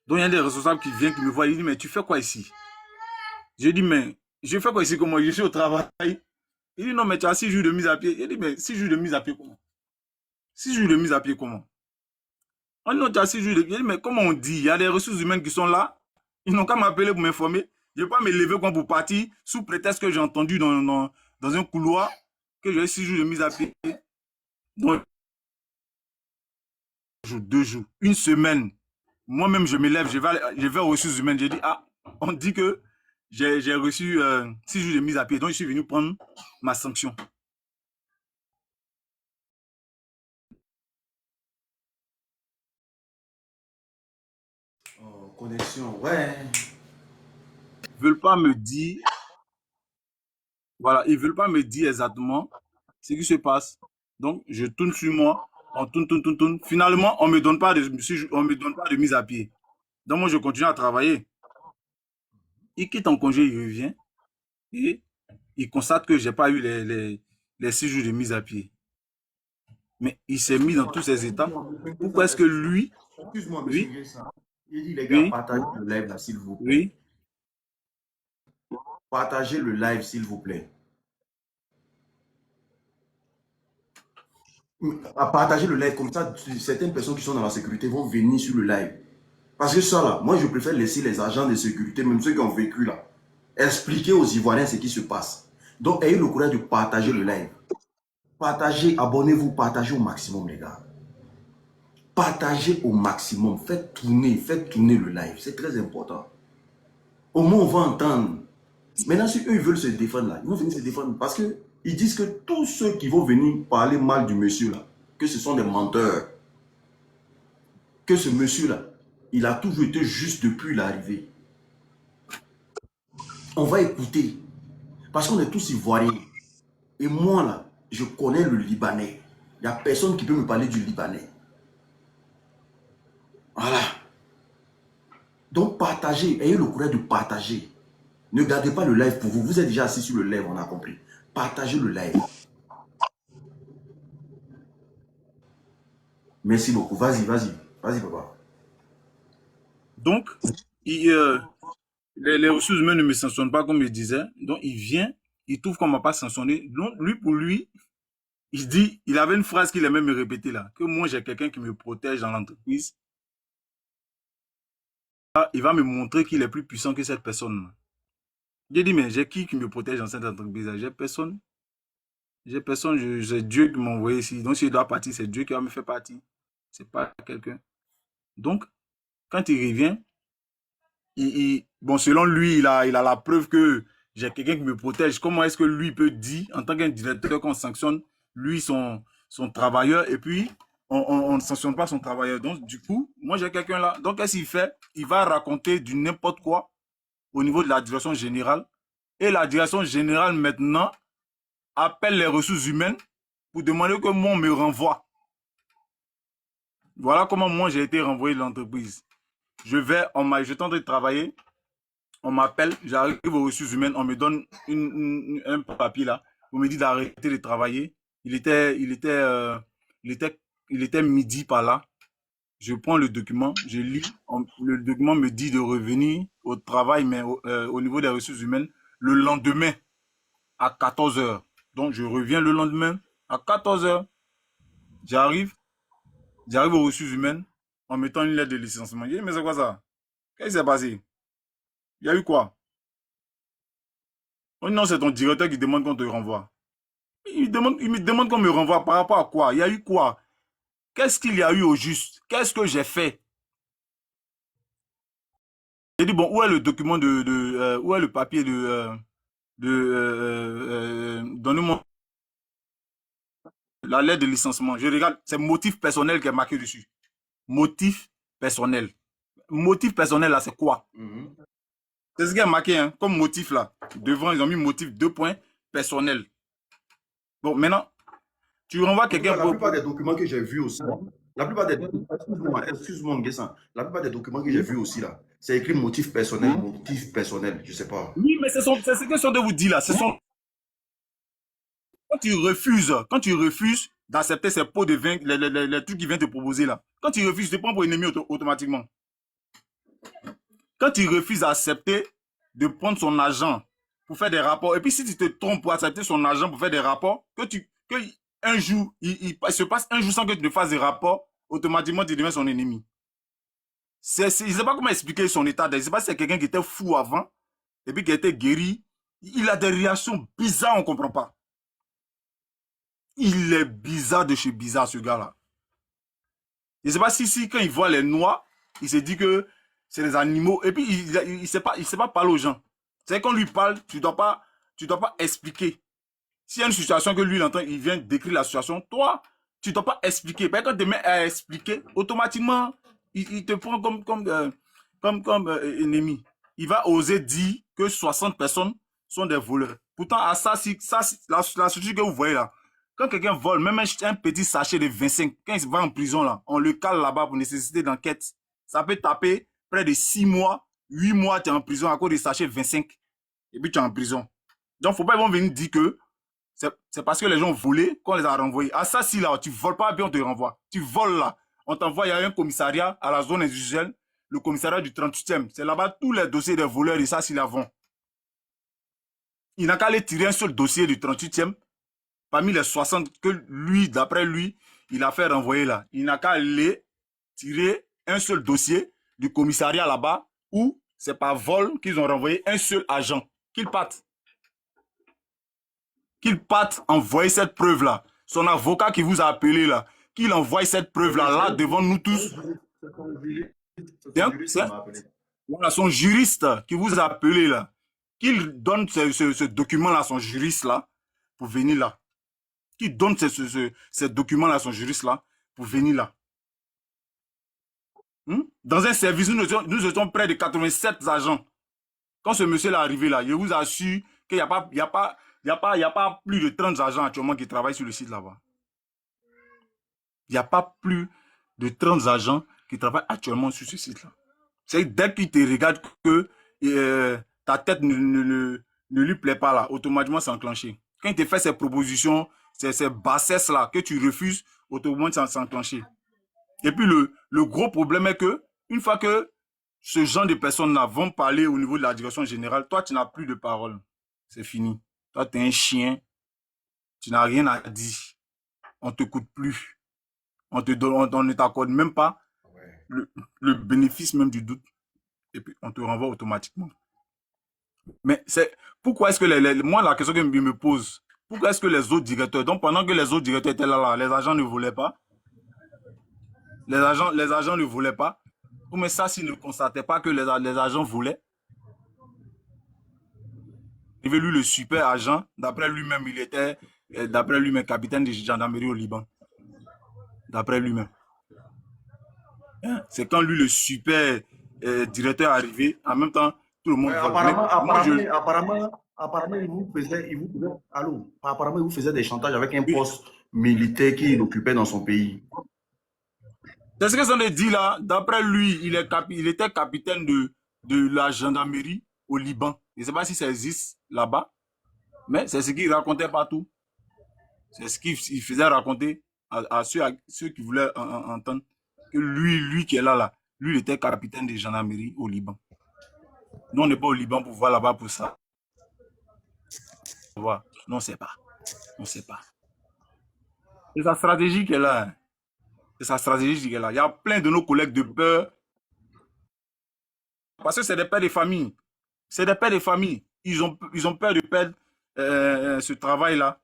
Donc, il y a des responsables qui viennent, qui me voient. Ils disent, mais tu fais quoi ici? Je dis, mais je fais quoi ici? Comment? Je suis au travail. Il dit, non, mais tu as 6 jours de mise à pied. Il dit, mais 6 jours de mise à pied, comment? 6 jours de mise à pied, comment? On a déjà 6 jours de mise à pied, mais comment on dit? Il y a des ressources humaines qui sont là. Ils n'ont qu'à m'appeler pour m'informer. Je ne vais pas me lever comme pour partir sous prétexte que j'ai entendu dans un couloir que j'ai 6 jours de mise à pied. Donc, 2 jours, une semaine. Moi-même, je me lève, je vais aux ressources humaines. J'ai dit, ah, on dit que j'ai reçu 6 jours de mise à pied. Donc, je suis venu prendre ma sanction. Oh, connexion, ouais. Ils ne veulent pas me dire, voilà, ils ne veulent pas me dire exactement ce qui se passe. Donc, je tourne sur moi, on tourne, tourne, tourne, tourne. Finalement, on ne me donne pas de mise à pied. Donc, moi, je continue à travailler. Il quitte en congé, il revient et il constate que je n'ai pas eu les 6 jours de mise à pied. Mais il s'est mis dans tous ces états. Pourquoi est-ce que lui, Excuse-moi, monsieur oui, Nguessan. Il dit, les gars, oui, partagez le live là, s'il vous plaît. oui, Partagez le live, s'il vous plaît. À partager le live, comme ça, certaines personnes qui sont dans la sécurité vont venir sur le live. Parce que ça là, moi je préfère laisser les agents de sécurité, même ceux qui ont vécu là, expliquer aux Ivoiriens ce qui se passe. Donc ayez le courage de partager le live. Partagez, abonnez-vous, partagez au maximum les gars. Partagez au maximum, faites tourner le live, c'est très important. Au moins on va entendre. Maintenant si eux ils veulent se défendre là, ils vont venir se défendre parce que ils disent que tous ceux qui vont venir parler mal du monsieur là, que ce sont des menteurs. Que ce monsieur là, il a toujours été juste depuis l'arrivée. On va écouter. Parce qu'on est tous ivoiriens. Et moi, là, je connais le Libanais. Il n'y a personne qui peut me parler du Libanais. Voilà. Donc, partagez. Ayez le courage de partager. Ne gardez pas le live pour vous. Vous êtes déjà assis sur le live, on a compris. Partagez le live. Merci beaucoup. Vas-y, vas-y. Vas-y, papa. donc, les ressources humaines ne me sanctionnent pas comme je disais. Donc, il vient, il trouve qu'on ne m'a pas sanctionné. Donc, lui, pour lui, il dit, il avait une phrase qu'il aimait me répéter là, que moi, j'ai quelqu'un qui me protège dans l'entreprise. Il va me montrer qu'il est plus puissant que cette personne. J'ai dit, mais j'ai qui me protège dans cette entreprise? J'ai personne. J'ai personne, c'est Dieu qui m'a envoyé ici. Donc, si je dois partir, c'est Dieu qui va me faire partir. C'est pas quelqu'un. Donc, quand il revient, bon, selon lui, il a la preuve que j'ai quelqu'un qui me protège. Comment est-ce que lui peut dire, en tant qu'un directeur, qu'on sanctionne, lui, son travailleur, et puis on ne sanctionne pas son travailleur. Donc, du coup, moi, j'ai quelqu'un là. Donc, qu'est-ce qu'il fait? Il va raconter du n'importe quoi au niveau de la direction générale. Et la direction générale, maintenant, appelle les ressources humaines pour demander que moi, on me renvoie. Voilà comment moi, j'ai été renvoyé de l'entreprise. Je tente de travailler, on m'appelle, j'arrive aux ressources humaines, on me donne un papier là, on me dit d'arrêter de travailler. Il était midi par là. Je prends le document, je lis, le document me dit de revenir au travail, mais au niveau des ressources humaines, le lendemain à 14 heures. Donc je reviens le lendemain à 14 heures. J'arrive aux ressources humaines en mettant une lettre de licenciement. Je dis, mais c'est quoi ça? Qu'est-ce qui s'est passé? Il y a eu quoi? Oh non, c'est ton directeur qui demande qu'on te renvoie. Il me demande qu'on me renvoie par rapport à quoi? Il y a eu quoi? Qu'est-ce qu'il y a eu au juste? Qu'est-ce que j'ai fait? J'ai dit, bon, où est le document où est le papier donnez-moi la lettre de licenciement. Je regarde, c'est motif personnel qui est marqué dessus. Motif personnel. Motif personnel, là, c'est quoi? C'est ce qui est marqué, hein, comme motif, là. Devant, ils ont mis motif, 2 points, personnel. Bon, maintenant, tu renvoies quelqu'un La plupart des documents que j'ai vus aussi, la plupart des excuse-moi, Nguessan, la plupart des documents que j'ai vus aussi là, c'est écrit motif personnel, je sais pas. Oui, mais c'est ce que sont de vous dire là. Quand tu refuses d'accepter ces pots de vin, les trucs qu'il vient te proposer là, quand tu refuses, tu te prends pour ennemi automatiquement. Quand tu refuses d'accepter de prendre son argent pour faire des rapports, et puis si tu te trompes pour accepter son argent pour faire des rapports, que un jour, il se passe un jour sans que tu ne fasses des rapports, automatiquement tu deviens son ennemi. Je ne sais pas comment expliquer son état. Je ne sais pas si c'est quelqu'un qui était fou avant et puis qui a été guéri. Il a des réactions bizarres, on ne comprend pas. Il est bizarre de chez bizarre, ce gars-là. Je ne sais pas si quand il voit les noix, il se dit que c'est des animaux. Et puis, il ne sait pas parler aux gens. C'est quand lui parle, tu ne dois pas expliquer. S'il y a une situation que lui, il entend, il vient décrire la situation, toi, tu ne dois pas expliquer. Parce que quand tu te mets à expliquer, automatiquement, il te prend comme ennemi. Il va oser dire que 60 personnes sont des voleurs. Pourtant, à la structure que vous voyez là, quand quelqu'un vole, même un petit sachet de 25, quand il va en prison là, on le cale là-bas pour nécessité d'enquête. Ça peut taper près de 6 mois, 8 mois, tu es en prison à cause des sachets 25. Et puis tu es en prison. Donc, il ne faut pas venir dire que c'est parce que les gens ont volé qu'on les a renvoyés. Ah, ça, si là, tu ne voles pas, bien on te renvoie. Tu voles là. On t'envoie, il y a un commissariat à la zone individuelle, le commissariat du 38e. C'est là-bas tous les dossiers des voleurs et ça, s'ils la vont. Il n'a qu'à aller tirer un seul dossier du 38e, parmi les 60 que lui, d'après lui, il a fait renvoyer là. Il n'a qu'à aller tirer un seul dossier du commissariat là-bas où c'est par vol qu'ils ont renvoyé un seul agent. Qu'il parte. Qu'il parte envoyer cette preuve-là. Son avocat qui vous a appelé là, qu'il envoie cette preuve-là là devant nous tous. Voilà, son juriste qui vous a appelé là, qu'il donne ce document-là à son juriste là pour venir là. Qu'il donne ce document-là à son juriste là pour venir là. Dans un service, nous étions près de 87 agents. Quand ce monsieur-là est arrivé là, je vous assure qu'il n'y a pas plus de 30 agents actuellement qui travaillent sur le site là-bas. Il n'y a pas plus de 30 agents qui travaillent actuellement sur ce site-là. C'est dès qu'il te regarde que ta tête ne lui plaît pas là, automatiquement c'est enclenché. Quand il te fait ces propositions, ces bassesses-là que tu refuses, automatiquement c'est enclenché. Et puis le gros problème est que une fois que ce genre de personnes-là vont parler au niveau de la direction générale, toi tu n'as plus de parole. C'est fini. Toi tu es un chien, tu n'as rien à dire. On ne t'écoute plus. On ne t'accorde même pas le bénéfice même du doute. Et puis on te renvoie automatiquement. Mais c'est pourquoi est-ce que moi la question que je me pose, pourquoi est-ce que les autres directeurs, donc pendant que les autres directeurs étaient là, les agents ne volaient pas, les agents ne volaient pas, mais ça s'ils ne constataient pas que les agents volaient, il avait lui le super agent, d'après lui-même il était, d'après lui-même capitaine de gendarmerie au Liban, d'après lui-même. Hein? C'est quand lui le super directeur est arrivé, en même temps tout le monde Ouais, vole. apparemment, apparemment, il vous faisait des chantages avec un poste militaire qu'il occupait dans son pays. C'est ce que ça dit là. D'après lui, il était capitaine de la gendarmerie au Liban. Je ne sais pas si ça existe là-bas, mais c'est ce qu'il racontait partout. C'est ce qu'il faisait raconter à ceux qui voulaient entendre. Que lui qui est là, lui, il était capitaine de gendarmerie au Liban. Nous, on n'est pas au Liban pour voir là-bas pour ça. Non, on ne sait pas. On ne sait pas. C'est sa stratégie qui est là. Hein. C'est sa stratégie qui est là. Il y a plein de nos collègues de peur. Parce que c'est des pères de famille. C'est des pères de famille. Ils ont peur de perdre ce travail-là,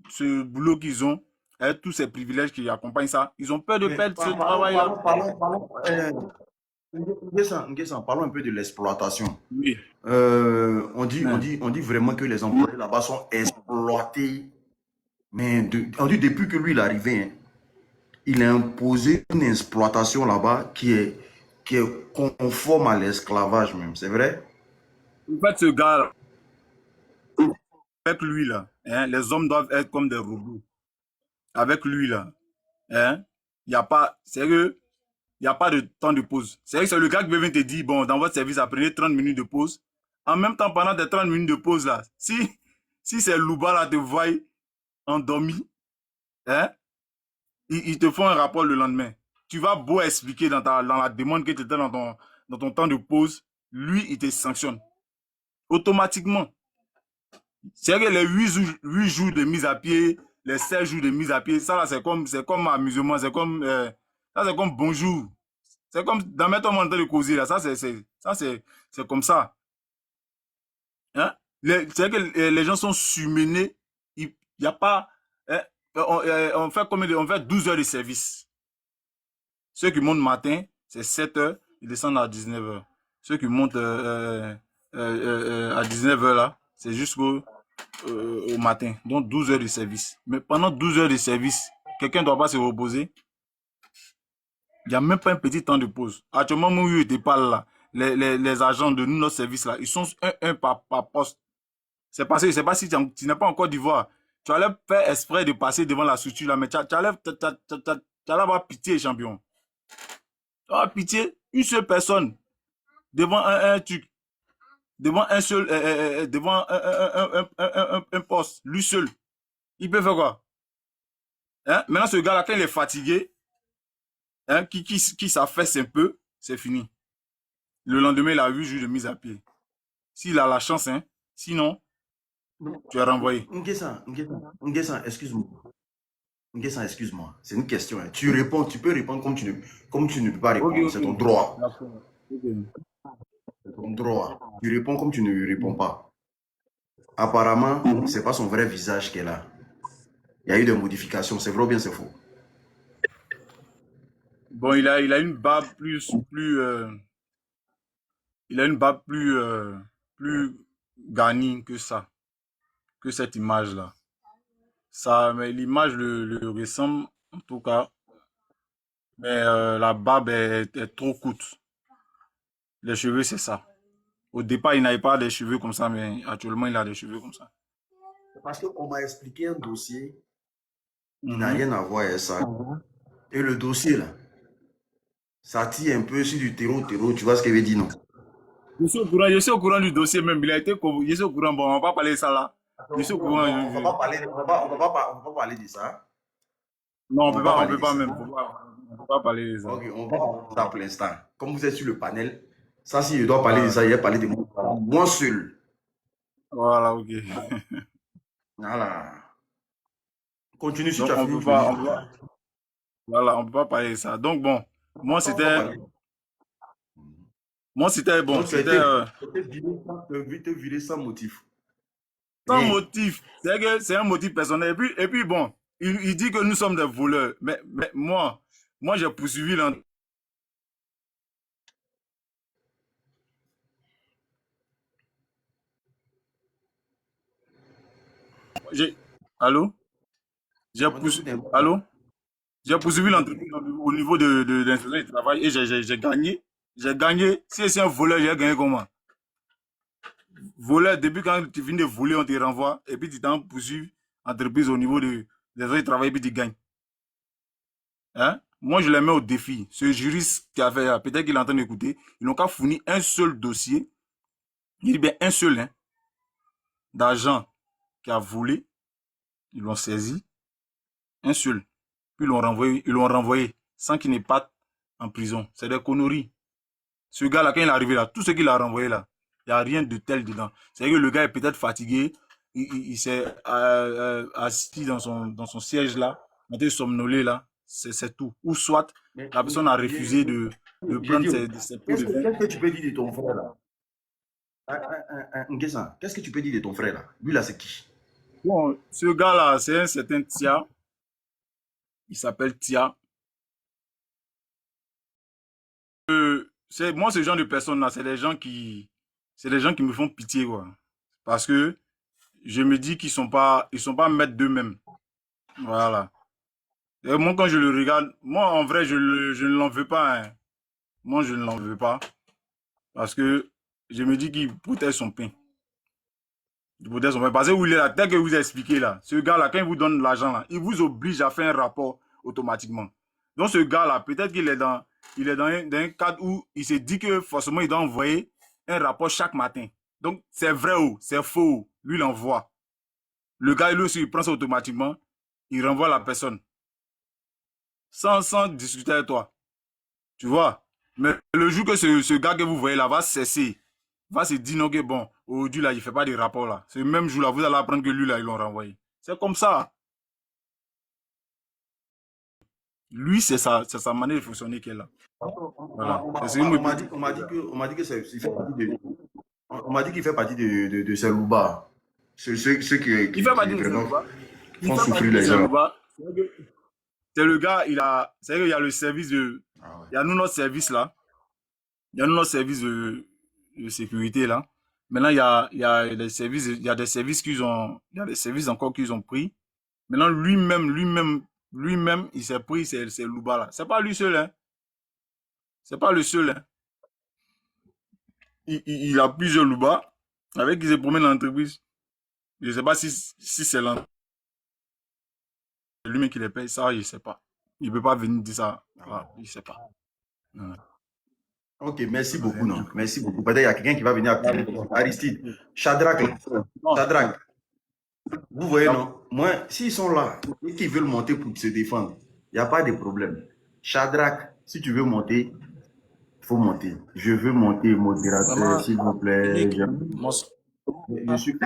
ce boulot qu'ils ont, avec tous ces privilèges qui accompagnent ça. Ils ont peur de perdre ce travail-là. Parlons un peu de l'exploitation. Oui. On dit vraiment que les employés là-bas sont exploités. Mais on dit depuis que lui il est arrivé, hein, il a imposé une exploitation là-bas qui est conforme à l'esclavage même, c'est vrai? En fait, ce gars, avec lui, là, hein, les hommes doivent être comme des robots. Avec lui, là, hein, il n'y a pas, sérieux, il n'y a pas de temps de pause. C'est vrai que c'est le gars qui vient te dire, bon, dans votre service, apprenez 30 minutes de pause. En même temps, pendant tes 30 minutes de pause, là, si ces loups là te voient endormi, hein, ils te font un rapport le lendemain. Tu vas beau expliquer dans la demande que tu étais dans ton temps de pause, lui, il te sanctionne. Automatiquement. C'est vrai que les 8 jours de mise à pied, les 16 jours de mise à pied, ça là, c'est comme amusement, ça c'est comme bonjour. C'est comme dans mes temps en train de causer là, c'est comme ça. Hein? C'est que les gens sont surmenés, il n'y a pas, hein, on fait on fait 12 heures de service. Ceux qui montent matin, c'est 7 heures, ils descendent à 19 heures. Ceux qui montent à 19 heures là, c'est jusqu'au au matin. Donc 12 heures de service. Mais pendant 12 heures de service, quelqu'un ne doit pas se reposer. Il n'y a même pas un petit temps de pause. Actuellement, où je te parle là, les agents de notre service là, ils sont un par poste. C'est passé, je ne sais pas si tu n'es pas en Côte d'Ivoire. Tu allais faire exprès de passer devant la structure là, mais tu allais avoir pitié, champion. Tu vas avoir pitié, une seule personne devant un truc, devant un seul, devant un poste, lui seul. Il peut faire quoi? Hein? Maintenant, ce gars-là, quand il est fatigué, hein, qui s'affaisse un peu, c'est fini. Le lendemain, il a 8 jours de mise à pied. S'il a la chance, hein, sinon, tu es renvoyé. Nguessan, excuse-moi. Nguessan, excuse-moi. C'est une question. Hein. Tu réponds, tu peux répondre comme tu ne peux pas Ok, répondre. ok. C'est ton droit. Okay. C'est ton droit. Tu réponds comme tu ne réponds pas. Apparemment, ce n'est pas son vrai visage qu'elle a. Il y a eu des modifications. C'est vrai ou bien c'est faux? Bon, il a une barbe il a une barbe plus garnie que ça, que cette image-là. Ça, mais l'image le ressemble, en tout cas, mais la barbe est trop courte. Les cheveux, c'est ça. Au départ, il n'avait pas des cheveux comme ça, mais actuellement, il a des cheveux comme ça. Parce qu'on m'a expliqué un dossier qui n'a Mhm. rien à voir avec ça. Et le dossier, là, ça tire un peu sur du terreau. Tu vois ce qu'elle veut dire, non? Je suis au courant du dossier même. Il a été convoqué. Je suis au courant. Bon, on va pas parler de ça là. Je suis au courant. On va pas parler, on va pas parler de ça. Non, On va pas on parler peut de pas ça. même. On peut pas parler de ça. Ok, on va parler de ça pour l'instant. Comme vous êtes sur le panel, ça, si je dois parler de ça, il va parler de moi seul. Voilà, ok. Voilà. Continue si tu Donc, as fini de le dire. voilà, on peut pas parler de ça. Donc, bon, moi, On va parler. c'était bon. Donc, tu as C'était été viré sans motif. sans Rien. motif. C'est que c'est un motif personnel. Et puis bon, il dit que nous sommes des voleurs. Mais moi, j'ai poursuivi l'entreprise. Allô? On t'écoute un peu. Allô? J'ai poursuivi l'entreprise au niveau de l'inspection du travail et j'ai gagné. J'ai gagné. Si c'est un voleur, j'ai gagné comment? Voleur, depuis quand tu finis de voler, on te renvoie et puis tu t'en poursuis entreprise au niveau des autres travail et puis tu gagnes. Hein? Moi, je les mets au défi. Ce juriste qui a fait, peut-être qu'il est en train d'écouter, ils n'ont qu'à fournir un seul dossier, il dit bien un seul, hein, d'argent qui a volé, ils l'ont saisi, un seul. Puis ils l'ont renvoyé sans qu'il n'ait pas en prison. C'est des conneries. Ce gars-là, quand il est arrivé là, tout ce qu'il a renvoyé là, il n'y a rien de tel dedans. C'est que le gars est peut-être fatigué, il s'est assis dans son siège là, il est somnolé là, c'est tout. Ou soit Mais, la personne a refusé de j'ai prendre dit, ses pots de vin. qu'est-ce que tu peux dire de ton frère là? Nguessan, qu'est-ce que tu peux dire de ton frère là? Lui là, c'est qui? Bon, ce gars-là, c'est un certain Tia, il s'appelle Tia. Moi, ce genre de personnes-là, c'est des gens qui me font pitié, quoi. Parce que je me dis ils sont pas maîtres d'eux-mêmes. Voilà. Et moi, quand je le regarde, moi, en vrai, je ne l'en veux pas, hein. Moi, je ne l'en veux pas. Parce que je me dis qu'il protège son pain. Il protège son pain. Parce que où il est là, tel que vous expliquez là, ce gars-là, quand il vous donne l'argent là, il vous oblige à faire un rapport automatiquement. Donc, ce gars-là, peut-être qu'il est dans un cadre où il s'est dit que forcément, il doit envoyer un rapport chaque matin. Donc, c'est vrai ou c'est faux. Lui, il envoie. Le gars, lui aussi, il prend ça automatiquement. Il renvoie la personne. Sans discuter avec toi. Tu vois? Mais le jour que ce gars que vous voyez là va cesser, va se dire non que bon, aujourd'hui là, il ne fait pas de rapport là. Ce même jour là, vous allez apprendre que lui là, ils l'ont renvoyé. C'est comme ça. Lui, c'est sa manière de fonctionner qu'elle a. Voilà. C'est ce que moi, on m'a dit que il fait partie de, on m'a dit qu'il fait partie de ces loupards. Ceux il fait qui partie de vraiment Saint-Louba. Il font fait partie souffrir de les gens. Saint-Louba. C'est le gars, c'est qu'il y a le service de, Ah ouais. il y a nous notre service là. Il y a nous notre service de sécurité là. Maintenant, il y a des services il y a des services encore qu'ils ont pris. Maintenant, lui-même, il s'est pris ces loupas là. C'est pas lui seul, hein. C'est pas le seul, hein. Il a plusieurs loupas avec qui se promène dans l'entreprise. Je sais pas si c'est lui-même qui les paye, ça, je sais pas. Il peut pas venir dire ça. Ah, je sais pas. Ouais. Ok, merci Voilà, c'est beaucoup, un non. truc. Merci beaucoup. Peut-être il y a quelqu'un qui va venir après. Aristide, Shadrach, là. Non, Shadrach, vous voyez, ça- non? Moi, s'ils sont là et qu'ils veulent monter pour se défendre, il n'y a pas de problème. Shadrach, si tu veux monter, il faut monter. Je veux monter, modérateur, Vraiment, s'il vous plaît. unique. Bonsoir. Je suis.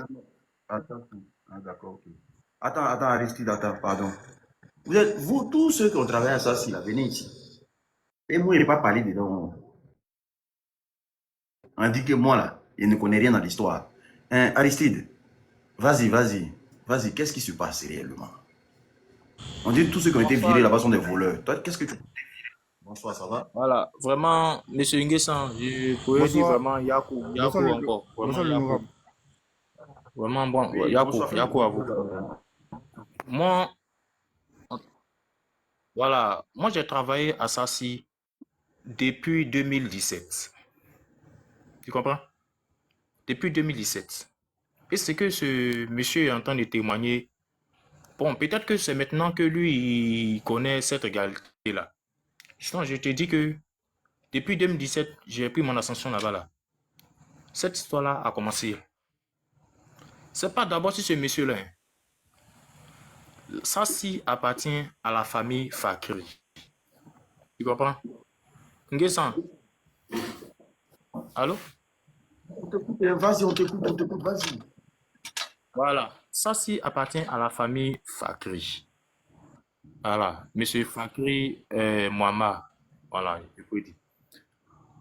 Attends. Ah, d'accord, ok. Attends, Aristide, attends, pardon. Vous, tous ceux qui ont travaillé à ça, si, là, venez ici. Et moi, il n'est pas parlé dedans. On dit que moi, là, il ne connaît rien dans l'histoire. Hein, Aristide, vas-y, qu'est-ce qui se passe réellement? On dit que tous ceux qui ont été Bonsoir. virés là-bas sont des voleurs. Toi, qu'est-ce que tu... Bonsoir, ça va? Voilà, vraiment, Monsieur Nguessan, je pourrais dire Bonsoir, vraiment bonsoir Yakou encore. Vraiment bonsoir Yakou. l'honorable. Vraiment bon, Oui, bonsoir, frère. Yakou à vous. Moi, voilà, moi j'ai travaillé à Sassi depuis 2017. Tu comprends? Depuis 2017. Et c'est que ce monsieur est en train de témoigner. Bon, peut-être que c'est maintenant que lui, il connaît cette égalité-là. Sinon, je te dis que depuis 2017, j'ai pris mon ascension là-bas, là. Cette histoire-là a commencé. C'est pas d'abord si ce monsieur-là, hein. Ça, si appartient à la famille Fakri. Tu comprends? Nguessan, allô? Vas-y, on t'écoute, vas-y. Voilà. Ça, si appartient à la famille Fakri. Voilà. Monsieur Fakri Mohamed. Voilà, je peux dire.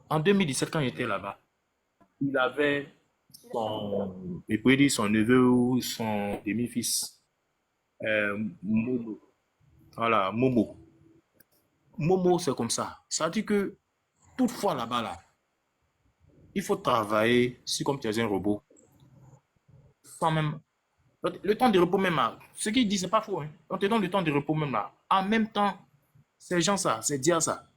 En 2017, quand j'étais là-bas, il avait je pourrais dire son neveu ou son demi-fils, Momo. Voilà, Momo. Momo, c'est comme ça. Ça dit que, toutefois là-bas, là, il faut travailler si comme tu es un robot, sans même. Le temps de repos même là, ce qu'il dit, c'est pas faux, hein. On te donne le temps de repos même là. En même temps, ces gens ça, c'est dire ça.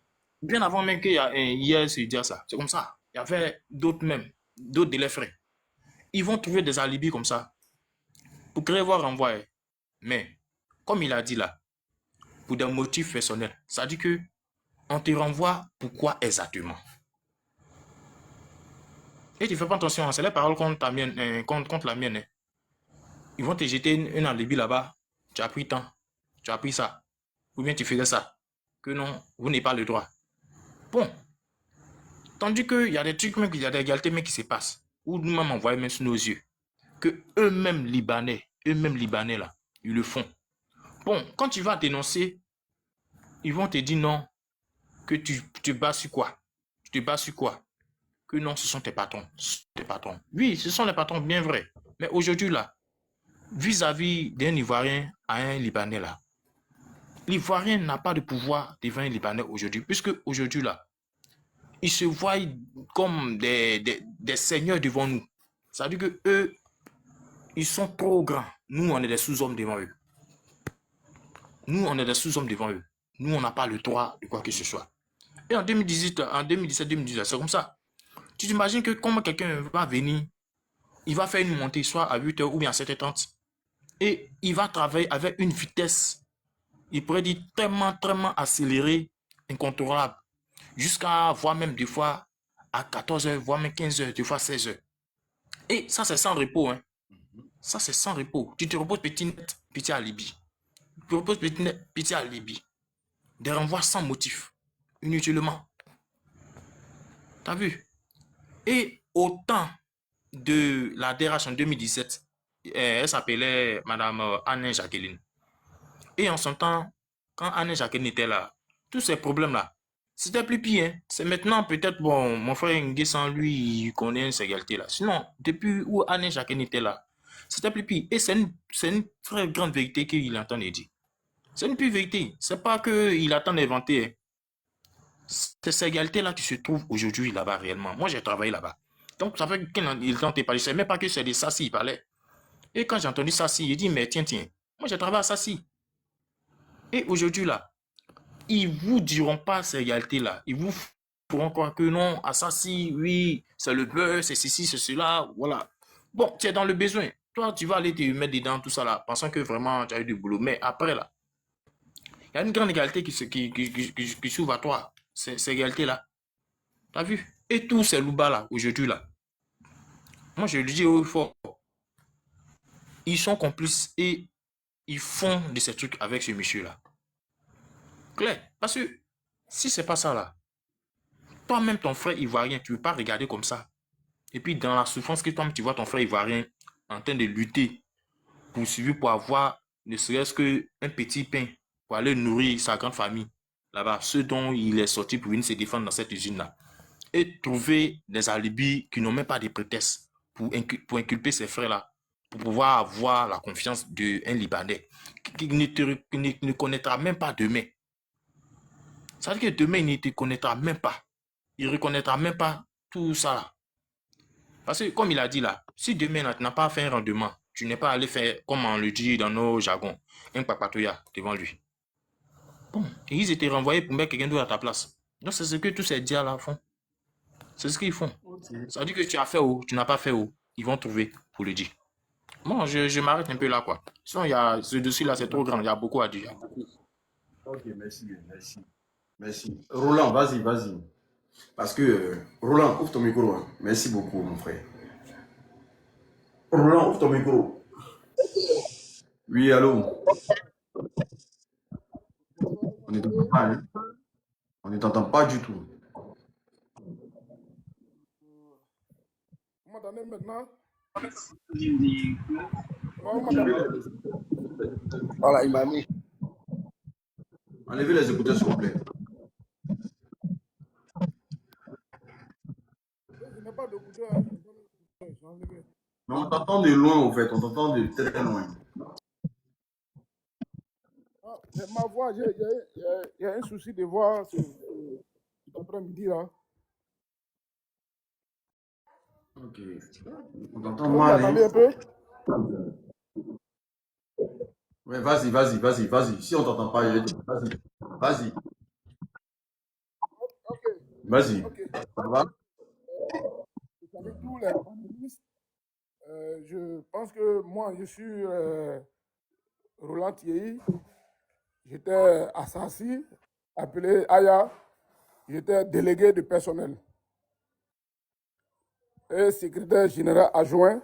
Bien avant même qu'il y a un hier, c'est dire ça. C'est comme ça. Il y avait d'autres même, d'autres délais frais. Ils vont trouver des alibis comme ça pour créer voir renvoyer. Mais, comme il a dit là, pour des motifs personnels, ça dit que on te renvoie pourquoi exactement. Et tu fais pas attention, c'est les paroles contre la mienne, contre la mienne, hein. Ils vont te jeter une alibi là-bas. Tu as pris tant, tu as pris ça. Ou bien tu faisais ça. Que non, vous n'avez pas le droit. Bon. Tandis qu'il y a des trucs, même, il y a des égalités même qui se passent. Ou nous-mêmes envoyés même sous nos yeux. Que eux-mêmes Libanais là, ils le font. Bon, quand tu vas dénoncer, ils vont te dire non, que tu te bats sur quoi? Tu te bats sur quoi? Que non, ce sont tes patrons. Tes patrons. Oui, ce sont les patrons, bien vrai. Mais aujourd'hui là, vis-à-vis d'un Ivoirien à un Libanais là, l'Ivoirien n'a pas de pouvoir devant un Libanais aujourd'hui, puisque aujourd'hui là, ils se voient comme des seigneurs devant nous. Ça veut dire que eux, ils sont trop grands. Nous, on est des sous-hommes devant eux. Nous, on est des sous-hommes devant eux. Nous, on n'a pas le droit de quoi que ce soit. Et en 2018, en 2017, 2018, c'est comme ça. Tu t'imagines que comment quelqu'un va venir, il va faire une montée, soit à 8h ou bien à 7h30, et il va travailler avec une vitesse, il pourrait dire tellement accélérée, incontrôlable, jusqu'à voire même des fois à 14h, voire même 15h, des fois 16h. Et ça, c'est sans repos, hein. Ça, c'est sans repos. Tu te reposes petit net, petit alibi. Tu te reposes petit net, petit alibi. Des renvois sans motif, inutilement. T'as vu? Et au temps de la DRH en 2017, elle s'appelait Madame Anne Jacqueline. Et en son temps, quand Anne Jacqueline était là, tous ces problèmes-là, c'était plus pire. Hein. C'est maintenant peut-être, bon, mon frère Nguessan, lui, il connaît ces égalités-là. Sinon, depuis où Anne Jacqueline était là, c'était plus pire. Et c'est une très grande vérité qu'il entend dire. C'est une pure vérité. C'est pas qu'il attend d'inventer. Hein. C'est ces égalités-là qui se trouvent aujourd'hui là-bas réellement. Moi, j'ai travaillé là-bas. Donc, ça fait qu'il tente parler. C'est même pas que c'est des Sassi, il parlait. Et quand j'ai entendu Sassi, il dit, mais tiens, moi j'ai travaillé à Sassi. Et aujourd'hui là, ils vous diront pas ces égalités-là. Ils vous feront croire que non, à Sassi, oui, c'est le beurre, c'est ceci, c'est cela, voilà. Bon, tu es dans le besoin. Toi, tu vas aller te mettre dedans, tout ça là, pensant que vraiment tu as eu du boulot. Mais après là, il y a une grande égalité qui s'ouvre à toi. Ces égalités-là. T'as vu? Et tous ces loups là, aujourd'hui là. Moi, je le dis au fort. Ils sont complices et ils font de ces trucs avec ce monsieur-là. Clair. Parce que si c'est pas ça là, toi-même, ton frère ivoirien, tu ne veux pas regarder comme ça. Et puis dans la souffrance que toi-même, tu vois ton frère ivoirien en train de lutter pour avoir ne serait-ce qu'un petit pain pour aller nourrir sa grande famille là-bas, ceux dont il est sorti pour venir se défendre dans cette usine-là. Et trouver des alibis qui n'ont même pas de prétexte pour inculper ses frères-là, pour pouvoir avoir la confiance d'un Libanais qui ne connaîtra même pas demain. Ça veut dire que demain, il ne te connaîtra même pas. Il ne reconnaîtra même pas tout ça là. Parce que comme il a dit là, si demain tu n'as pas fait un rendement, tu n'es pas allé faire, comme on le dit dans nos jargons, un papatoya devant lui. Bon, et ils étaient renvoyés pour mettre quelqu'un d'autre à ta place. Donc c'est ce que tous ces dias là font. C'est ce qu'ils font. Ok. Ça veut dire que tu as fait ou tu n'as pas fait ou ils vont trouver pour le dire. Bon, je m'arrête un peu là quoi. Sinon, il y a ce dossier là, c'est trop grand, il y a beaucoup à dire. Ok, merci, merci. Merci. Roland, vas-y, vas-y. Parce que, Roland, ouvre ton micro. Hein. Merci beaucoup, mon frère. Roland, ouvre ton micro. Oui, allô. On ne t'entend pas, hein. On ne t'entend pas du tout. Vous m'entendez maintenant? Vous m'entendez? Voilà, il m'a mis. Enlevez les écouteurs, s'il vous plaît. Je n'ai pas d'écouteur. Hein. J'ai enlevé. Mais on t'entend de loin, en fait. On t'entend de très loin. Ah, ma voix, il y a un souci de voix cet après-midi là. Ok. On t'entend Vous mal, hein. m'entendez un peu? Ouais, vas-y, vas-y, vas-y, vas-y. Si on t'entend pas, vas-y. Vas-y. Ok, Vas-y. ok. Ça va? Vous savez, tous les panélistes, je pense que moi, je suis Roland Thierry. J'étais à Sassi, appelé Aya. J'étais délégué du personnel et secrétaire général adjoint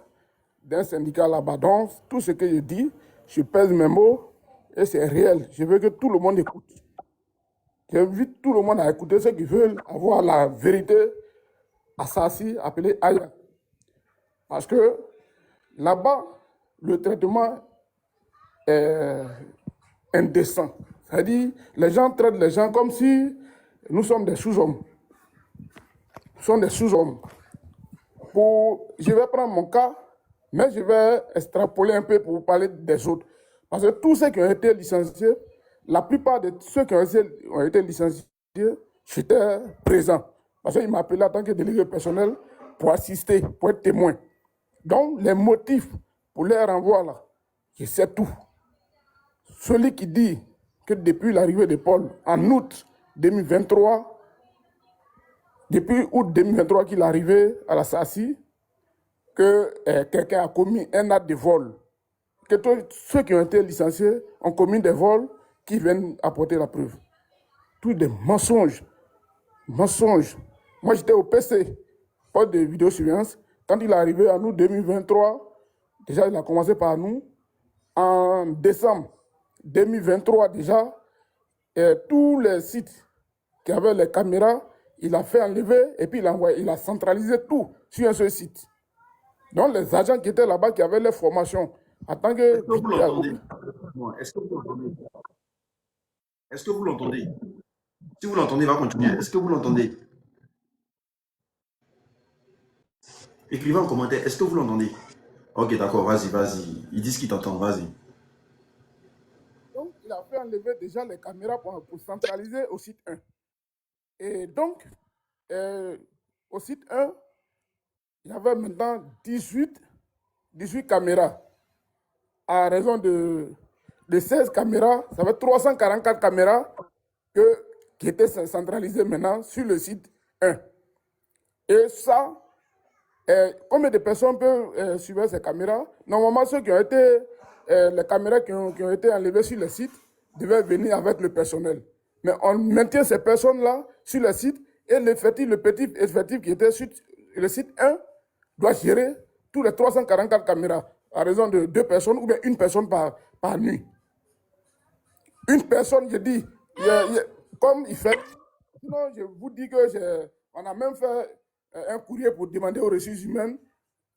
d'un syndicat là-bas. Donc, tout ce que je dis, je pèse mes mots et c'est réel. Je veux que tout le monde écoute. J'invite tout le monde à écouter ceux qui veulent avoir la vérité à Sassi, appelé Aya. Parce que là-bas, le traitement est indécent. C'est-à-dire, les gens traitent les gens comme si nous sommes des sous-hommes. Nous sommes des sous-hommes. Je vais prendre mon cas, mais je vais extrapoler un peu pour vous parler des autres. Parce que tous ceux qui ont été licenciés, la plupart de ceux qui ont été licenciés, j'étais présent. Parce qu'ils m'appelaient en tant que délégué personnel pour assister, pour être témoin. Donc, les motifs pour les renvois là, je sais tout. Celui qui dit que depuis l'arrivée de Paul, en août 2023, depuis août 2023 qu'il est arrivé à la SACI, que quelqu'un a commis un acte de vol, que tous ceux qui ont été licenciés ont commis des vols qui viennent apporter la preuve. Tous des mensonges. Mensonges. Moi, j'étais au PC, pas de vidéosurveillance. Quand il est arrivé en août 2023, déjà, il a commencé par nous. En décembre 2023, déjà, tous les sites qui avaient les caméras, il a fait enlever et puis il a centralisé tout sur un seul site. Donc, les agents qui étaient là-bas, qui avaient les formations en tant que... Est-ce que vous l'entendez? Est-ce que vous l'entendez? Est-ce que vous l'entendez? Si vous l'entendez, il va continuer. Est-ce que vous l'entendez? Écrivez en commentaire. Est-ce que vous l'entendez? Ok, d'accord, vas-y, vas-y. Ils disent qu'ils t'entendent, vas-y. Donc, il a fait enlever déjà les caméras pour centraliser au site 1. Et donc, au site 1, il y avait maintenant 18 caméras. À raison de 16 caméras, ça fait 344 caméras qui étaient centralisées maintenant sur le site 1. Et ça, combien de personnes peuvent suivre ces caméras? Normalement, ceux qui ont été, les caméras qui ont été enlevées sur le site devaient venir avec le personnel. Mais on maintient ces personnes-là sur le site et le petit effectif qui était sur le site 1 doit gérer tous les 344 caméras à raison de 2 personnes ou bien une personne par nuit. Une personne, je dis, comme il fait. Sinon, je vous dis que on a même fait un courrier pour demander aux ressources humaines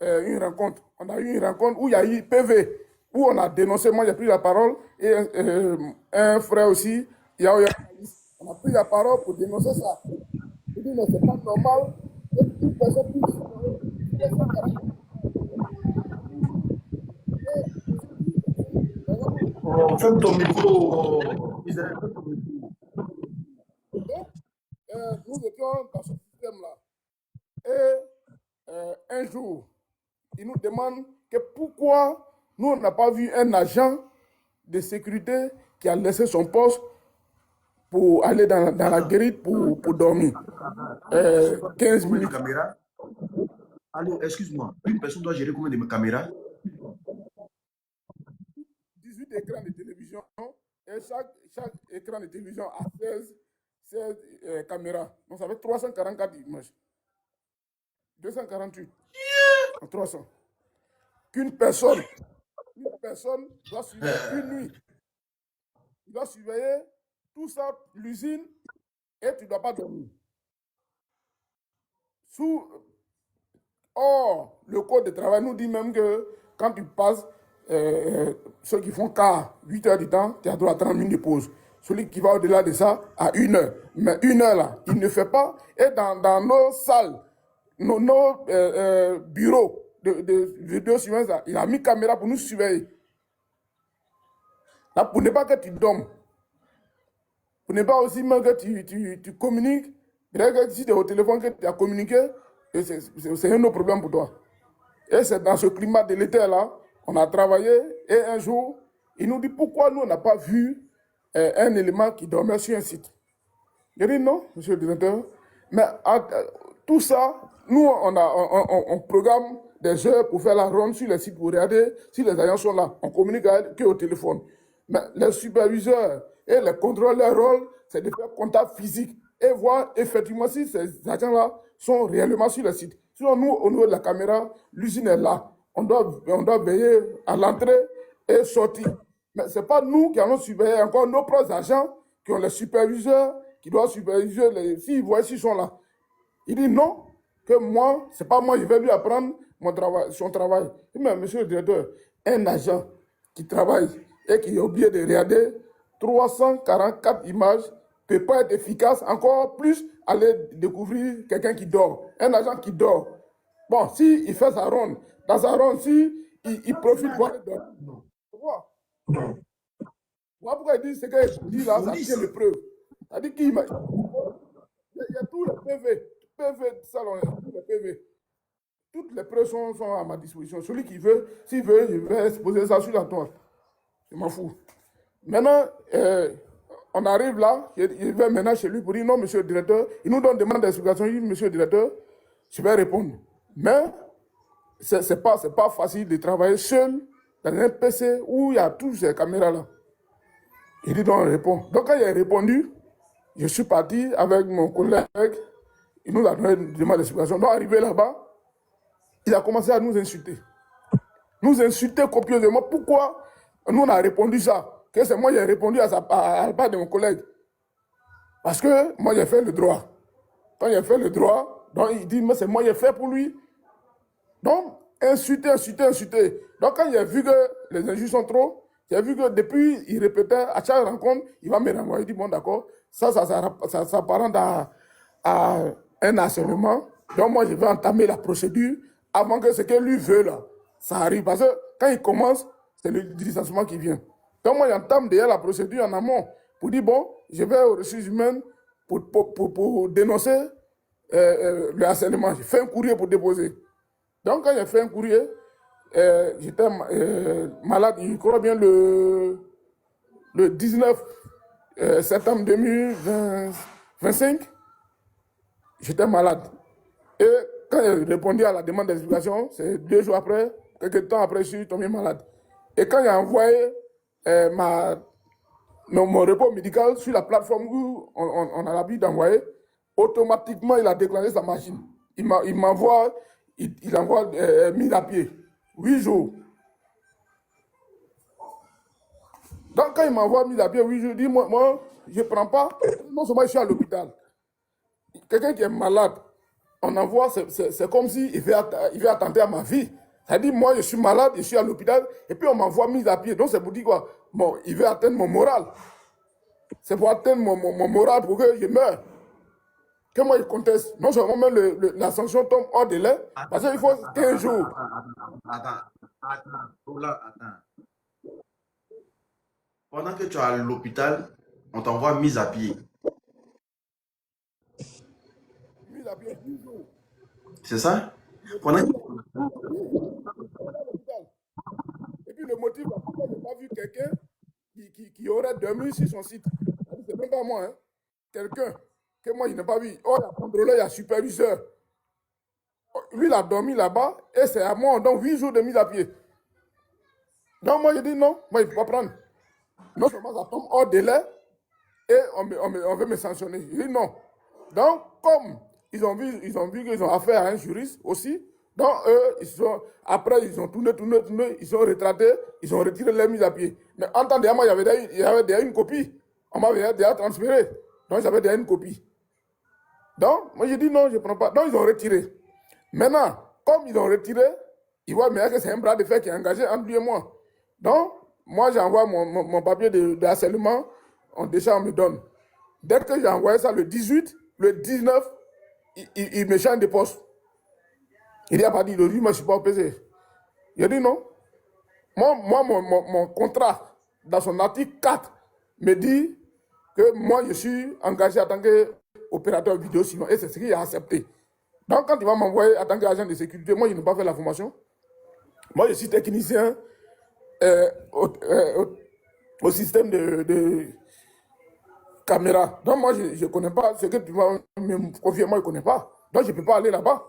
une rencontre. On a eu une rencontre où il y a eu PV, où on a dénoncé, moi j'ai pris la parole, et un frère aussi, on a pris la parole pour dénoncer ça. Je dis, mais c'est pas normal qu'une personne puisse. Oh, ferme ton micro. Israël, ferme ton micro. Donc, nous étions dans ce système-là. Et un jour, il nous demande que pourquoi nous, on n'a pas vu un agent de sécurité qui a laissé son poste pour aller dans la guérite pour dormir. 15 Combien de minutes. caméras? Allô, excuse-moi. Une personne doit gérer combien de caméras? 18 écrans de télévision et chaque écran de télévision a 16 caméras. Donc ça fait 344 images. 248 en 300. Qu'une personne doit surveiller une nuit. Il doit surveiller tout ça, l'usine, et tu ne dois pas dormir. Or, le code de travail nous dit même que quand tu passes, ceux qui font quart, 8 heures du temps, tu as droit à 30 minutes de pause. Celui qui va au-delà de ça, à 1 heure. Mais 1 heure là, il ne fait pas. Et dans nos salles, nos bureaux de vidéosurveillance, il a mis caméra pour nous surveiller. Là, pour ne pas que tu dormes. Pour ne pas aussi même que tu communiques. Peut-être que si tu es au téléphone, que tu as communiqué, c'est un autre problème pour toi. Et c'est dans ce climat délétère-là, on a travaillé. Et un jour, il nous dit pourquoi nous, on n'a pas vu un élément qui dormait sur un site. J'ai dit non, monsieur le directeur. Mais tout ça, nous, on programme des heures pour faire la ronde sur les sites pour regarder si les agents sont là. On communique qu'au téléphone. Mais les superviseurs et les contrôleurs, leur rôle, c'est de faire contact physique et voir effectivement si ces agents-là sont réellement sur le site. Sinon, nous, au niveau de la caméra, l'usine est là. On doit veiller à l'entrée et sortir. Mais ce n'est pas nous qui allons surveiller encore nos propres agents qui ont les superviseurs, qui doivent superviser s'ils voient s'ils sont là. Il dit non, que moi, ce n'est pas moi, je vais lui apprendre son travail. Il dit, mais monsieur le directeur, un agent qui travaille et qui est obligé de regarder 344 images ne peut pas être efficace, encore plus aller découvrir quelqu'un qui dort. Un agent qui dort. Bon, s'il fait sa ronde, dans sa ronde, il profite pour aller dormir. Pourquoi? Voilà pourquoi il dit ce qu'il dit là, ça tient les preuves. Ça dit qu'il y a tous les PV, salon, tous les PV. Toutes les preuves sont à ma disposition. Celui qui veut, s'il veut, je vais exposer ça sur la toile. Je m'en fous. Maintenant, on arrive là, je vais maintenant chez lui pour dire non, monsieur le directeur. Il nous donne des demandes d'explication. Il dit, monsieur le directeur, je vais répondre. Mais c'est pas facile de travailler seul dans un PC où il y a toutes ces caméras-là. Il dit donc, on répond. Donc, quand il a répondu, je suis parti avec mon collègue. Il nous a donné une demande d'explication. Donc, arrivé là-bas, il a commencé à nous insulter. Nous insulter copieusement. Pourquoi nous, on a répondu ça? Que c'est moi qui ai répondu à la part de mon collègue. Parce que moi, j'ai fait le droit. Quand j'ai fait le droit, donc il dit, mais c'est moi qui ai fait pour lui. Donc, insulter. Donc, quand il a vu que les injures sont trop, J'ai vu que depuis, il répétait, à chaque rencontre, il va me renvoyer. Il dit, bon, d'accord, ça s'apparente à un harcèlement. Donc, moi, je vais entamer la procédure avant que ce que lui veut, là, ça arrive. Parce que quand il commence, c'est le licenciement qui vient. Donc, moi, j'entame déjà la procédure en amont pour dire, bon, je vais aux ressources humaines pour dénoncer le harcèlement. J'ai fait un courrier pour déposer. Donc, quand j'ai fait un courrier, j'étais malade, je crois bien le 19 septembre 2025, j'étais malade. Et quand j'ai répondu à la demande d'explication, c'est 2 jours après, quelques temps après, je suis tombé malade. Et quand j'ai envoyé mon repos médical sur la plateforme où on a l'habitude d'envoyer, automatiquement, il a déclaré sa machine. Il m'envoie, il envoie mise à pied. 8 jours. Donc, quand il m'envoie mise à pied, 8 jours, je dis, moi je ne prends pas. Non seulement je suis à l'hôpital. Quelqu'un qui est malade, on envoie, c'est comme s'il veut attenter à ma vie. C'est-à-dire, moi, je suis malade, je suis à l'hôpital, et puis on m'envoie mise à pied. Donc, c'est pour dire quoi? Bon, il veut atteindre mon moral. C'est pour atteindre mon moral pour que je meure. Que moi, il conteste. Non seulement même la sanction tombe hors délai, parce qu'il faut 15 jours. Attends. Pendant que tu es à l'hôpital, on t'envoie mise à pied. Mise à pied 10 jours. C'est ça? Pendant... Et puis le motif, pourquoi je n'ai pas vu quelqu'un qui aurait dormi sur son site. C'est même pas moi, hein. Quelqu'un que moi, je n'ai pas vu. Oh, il y a contrôleur, il y a superviseur. Lui, il a dormi là-bas et c'est à moi, donc 8 jours de mise à pied. Donc moi, je dis non, moi, il ne faut pas prendre. Non seulement ça tombe hors délai et on veut me sanctionner. Je dis non. Donc, comme ils ont vu qu'ils ont affaire à un juriste aussi, donc eux, après, ils ont tourné, ils sont retraités, ils ont retiré leur mise à pied. Mais en temps de moi, il y avait déjà une copie. On m'avait déjà transféré. Donc, j'avais déjà une copie. Donc, moi, j'ai dit non, je ne prends pas. Donc, ils ont retiré. Maintenant, comme ils ont retiré, ils voient bien que c'est un bras de fer qui est engagé entre lui et moi. Donc, moi, j'envoie mon papier de harcèlement, on me donne. Dès que j'ai envoyé ça le 18, le 19, il me change de poste. Il dit, pas dit, moi, je ne suis pas au PC. Il a dit non. Moi, mon contrat, dans son article 4, me dit que moi, je suis engagé en tant qu'opérateur vidéo, sinon, et c'est ce qu'il a accepté. Donc, quand il va m'envoyer en tant qu'agent de sécurité, moi, je n'ai pas fait la formation. Moi, je suis technicien au système de caméra. Donc, moi, je ne connais pas ce que tu vas me confier. Moi, je ne connais pas. Donc, je ne peux pas aller là-bas.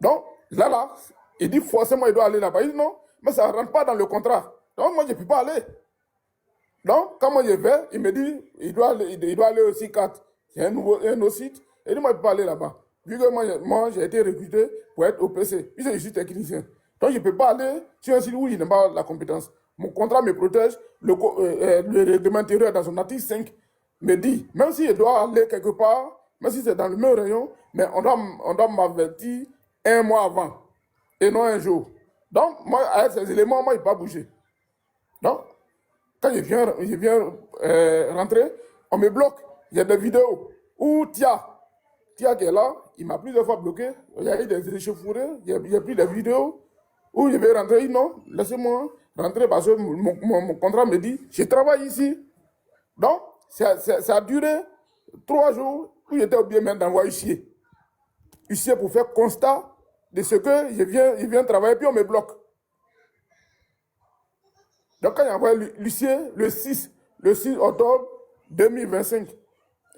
Donc, là, il dit forcément, il doit aller là-bas. Il dit non, mais ça ne rentre pas dans le contrat. Donc, moi, je ne peux pas aller. Donc, quand moi je vais, il me dit, il doit aller au C4. C'est un autre site. Il dit, moi, je ne peux pas aller là-bas. Vu que moi j'ai été recruté pour être au PC. Puisque je suis technicien. Donc, je ne peux pas aller sur un site où je n'ai pas la compétence. Mon contrat me protège. Le règlement intérieur dans son article 5 me dit, même si je dois aller quelque part, même si c'est dans le même rayon, mais on doit m'avertir 1 mois avant. Et non un jour. Donc, moi, avec ces éléments, moi, je ne peux pas bouger. Donc, quand je viens rentrer, on me bloque. Il y a des vidéos où Tia qui est là, il m'a plusieurs fois bloqué. Il y a eu des échauffourées, il y a plus de vidéos où je vais rentrer. Non, laissez-moi rentrer parce que mon contrat me dit, je travaille ici. Donc, ça a duré 3 jours où j'étais obligé même d'envoyer huissier. Huissier pour faire constat de ce que je viens travailler, puis on me bloque. Donc, quand j'ai envoyé l'huissier le 6 octobre 2025,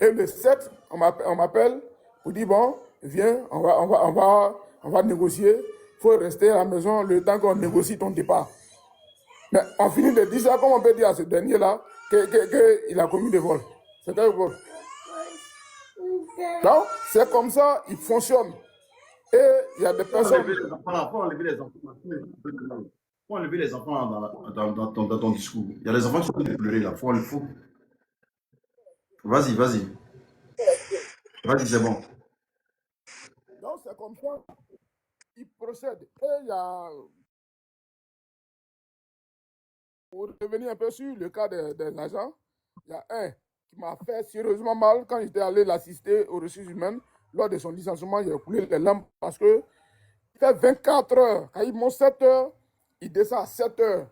et le 7, on m'appelle pour dire, bon, viens, on va négocier. Il faut rester à la maison le temps qu'on négocie ton départ. Mais on finit de dire ça, comment on peut dire à ce dernier-là qu'il a commis des vols. C'est un vol. Donc, c'est comme ça, il fonctionne. Et il y a des personnes... Faut enlever les enfants. Faut enlever les enfants dans ton discours. Il y a les enfants qui sont en train de pleurer là. Vas-y. Vas-y, c'est bon. Donc, c'est comme ça, il procède. Et il y a Pour revenir un peu sur le cas des agents, il y a un qui m'a fait sérieusement mal quand j'étais allé l'assister aux ressources humaines. Lors de son licenciement, il a coulé les larmes parce que il fait 24 heures. Quand il monte 7 heures, il descend à 7 heures.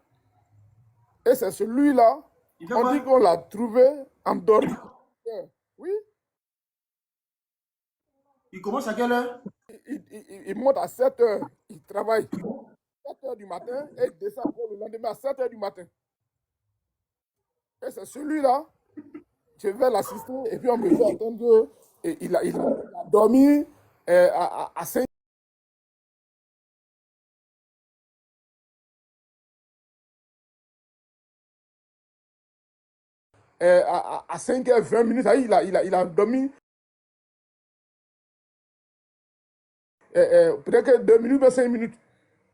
Et c'est celui-là, on dit qu'on l'a trouvé endormi. Oui. Il commence à quelle heure? Il monte à 7 heures. Il travaille 7 heures du matin et il descend encore le lendemain à 7 heures du matin. Et c'est celui-là, je vais l'assister et puis on me fait attendre qu'il a dormi à 5 à 5h20 minutes. Il a dormi peut-être que 2 minutes, 5 minutes.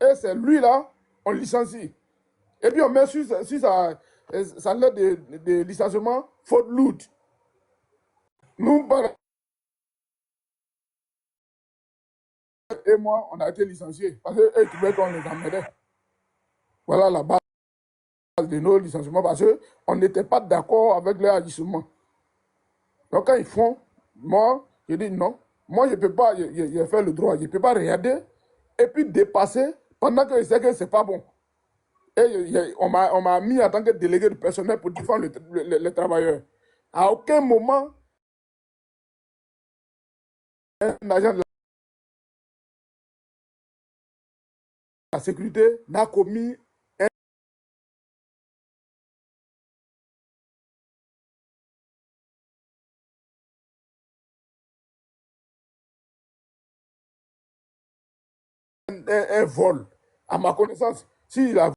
Et c'est lui là, on licencie. Et puis on met sur sa lettre de licenciement faute lourde. Nous, et moi, on a été licenciés parce qu'eux trouvaient qu'on les emmerdait. Voilà la base de nos licenciements parce qu'on n'était pas d'accord avec leur agissement. Donc quand ils font, moi, je dis non. Moi, je ne peux pas, je fais le droit, je ne peux pas regarder et puis dépasser pendant que je sais que ce n'est pas bon. Et on m'a mis en tant que délégué de personnel pour défendre les travailleurs. À aucun moment, un agent de la sécurité n'a commis un vol. À ma connaissance, s'il a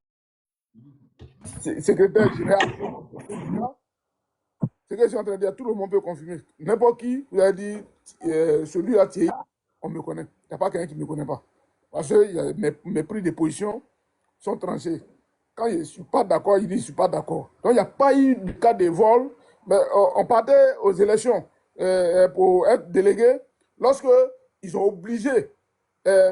secrétaire général, ce que je suis en train de dire, tout le monde peut confirmer. N'importe qui, vous avez dit, celui-là, on me connaît. Il n'y a pas quelqu'un qui ne me connaît pas. Parce que mes prix de position sont tranchés. Quand je ne suis pas d'accord, il dit je ne suis pas d'accord. Donc il n'y a pas eu de cas de vol. Mais on partait aux élections pour être délégué. Lorsque ils ont obligé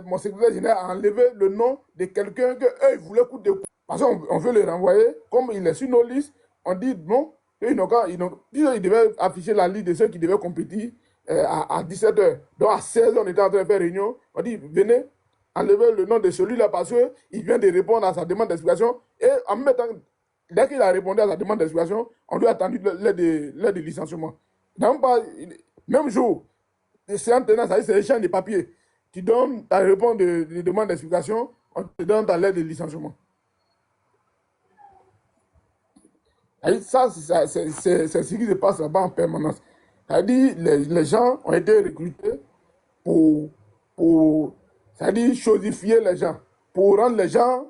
mon secrétaire général à enlever le nom de quelqu'un qu'eux, ils voulaient coûter de coup. Parce qu'on veut le renvoyer. Comme il est sur nos listes, on dit non. Ils devaient afficher la liste de ceux qui devaient compétir à 17h. Donc à 16h, on était en train de faire réunion. On dit venez, enlever le nom de celui-là parce qu'il vient de répondre à sa demande d'explication. Et en même temps, dès qu'il a répondu à sa demande d'explication, on lui a attendu l'aide de licenciement. Même jour, c'est en tenant, c'est l'échange de papiers. Tu donnes ta réponse de demande d'explication, on te donne ta lettre de licenciement. Et ça, c'est ce qui se passe là-bas en permanence. C'est-à-dire, les gens ont été recrutés pour c'est-à-dire, chosifier les gens, pour rendre les gens,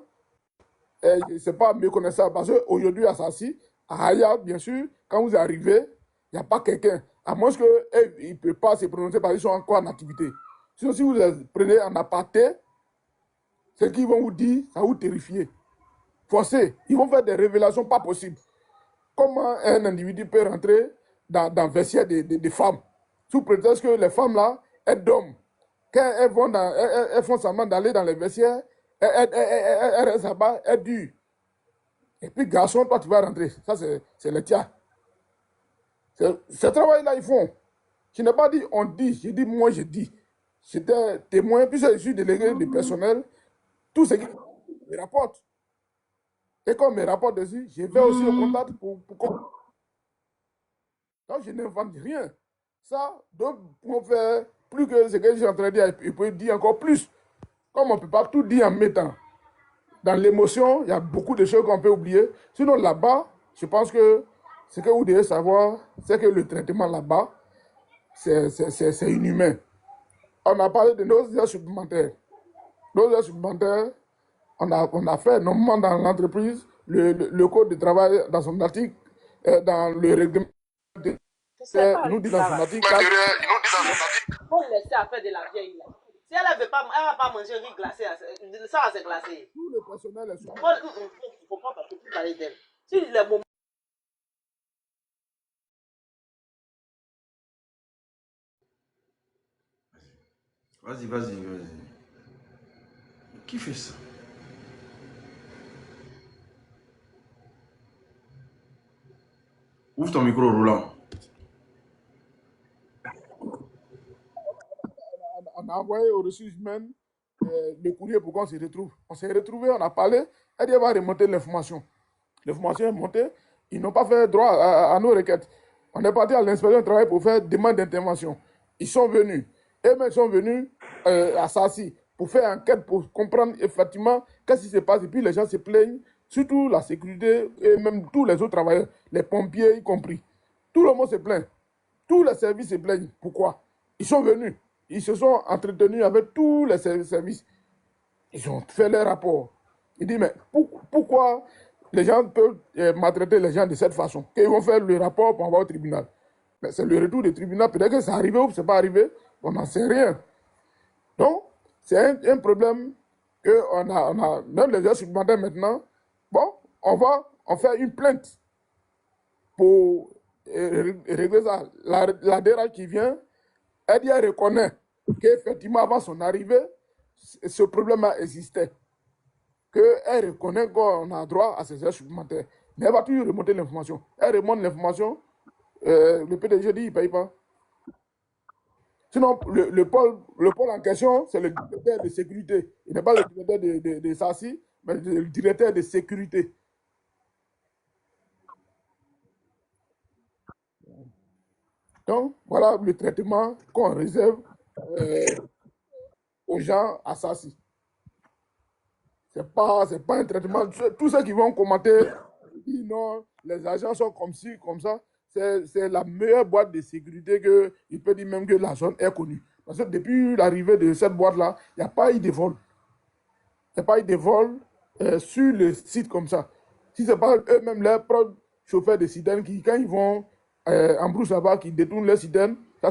c'est pas méconnaissable. Parce qu'aujourd'hui, à Sassi, à Haya, bien sûr, quand vous arrivez, il n'y a pas quelqu'un. À moins qu'il ne peut pas se prononcer parce qu'ils sont encore en activité. Sinon, si vous les prenez en aparté, ce qu'ils vont vous dire, ça va vous terrifier. Forcé. Ils vont faire des révélations pas possibles. Comment un individu peut rentrer dans le vestiaire des femmes, sous prétexte que les femmes là, elles dorment. Quand elles font semblant d'aller dans les vestiaires, elles restent là-bas, elles durent. Et puis, garçon, toi, tu vas rentrer. Ça, c'est le tien. Ce travail-là, ils font. Je n'ai pas dit on dit, j'ai dit moi, je dis. J'étais témoin, puis je suis délégué du personnel. Tout ce qui me rapporte. Et quand on me rapporte dessus, je vais aussi au contact pour donc, je n'invente rien. Ça, donc, pour faire plus que ce que j'ai en train de dire, il peut dire encore plus. Comme on ne peut pas tout dire en mettant. Dans l'émotion, il y a beaucoup de choses qu'on peut oublier. Sinon, là-bas, je pense que ce que vous devez savoir, c'est que le traitement là-bas, c'est inhumain. On a parlé de nos heures supplémentaires. Nos heures supplémentaires, on a fait normalement dans l'entreprise le code de travail dans son article, dans le règlement. Il nous dit dans son article 4. Faut le laisser à faire de la vieille là. Si elle ne veut pas, elle va pas manger riz glacé, ça va se glacer. Tout le personnel est sur. Il faut pas parce que tu parles d'elle. Si les moments. Vas-y, vas-y, vas-y. Qui fait ça? Ouvre ton micro, Roland. On a envoyé aux ressources humaines le courrier pour qu'on se retrouve. On s'est retrouvés, on a parlé, elle va remonter l'information. L'information est montée, ils n'ont pas fait droit à nos requêtes. On est parti à l'inspection du travail pour faire demande d'intervention. Ils sont venus. Eux-mêmes sont venus à Sassi pour faire enquête, pour comprendre effectivement qu'est-ce qui se passe. Et puis les gens se plaignent, surtout la sécurité et même tous les autres travailleurs, les pompiers y compris. Tout le monde se plaint. Tous les services se plaignent. Pourquoi? Ils sont venus. Ils se sont entretenus avec tous les services. Ils ont fait leur rapport. Ils disent, mais pourquoi les gens peuvent maltraiter les gens de cette façon? Qu'ils vont faire le rapport pour envoyer au tribunal. Mais c'est le retour du tribunal. Peut-être que c'est arrivé ou c'est pas arrivé. On n'en sait rien. Donc, c'est un problème qu'on a, même les gens supplémentaires maintenant. Bon, on fait une plainte pour régler ça. La DRH qui vient, elle reconnaît qu'effectivement, avant son arrivée, ce problème a existé. Qu'elle reconnaît qu'on a droit à ces heures supplémentaires. Mais elle va toujours remonter l'information. Elle remonte l'information, le PDG dit qu'il ne paye pas. Sinon, le pôle en question, c'est le directeur de sécurité. Il n'est pas le directeur de SACI, mais le directeur de sécurité. Donc, voilà le traitement qu'on réserve aux gens à SACI. Ce n'est pas un traitement. Tous ceux qui vont commenter, disent non, les agents sont comme ci, comme ça. C'est la meilleure boîte de sécurité qu'il peut dire même que la zone est connue. Parce que depuis l'arrivée de cette boîte-là, il n'y a pas eu de vol. Il n'y a pas eu de vol sur le site comme ça. Si ce n'est pas eux-mêmes, leurs propres chauffeurs de citernes qui, quand ils vont en brousse là-bas, qui détournent les citernes, ça,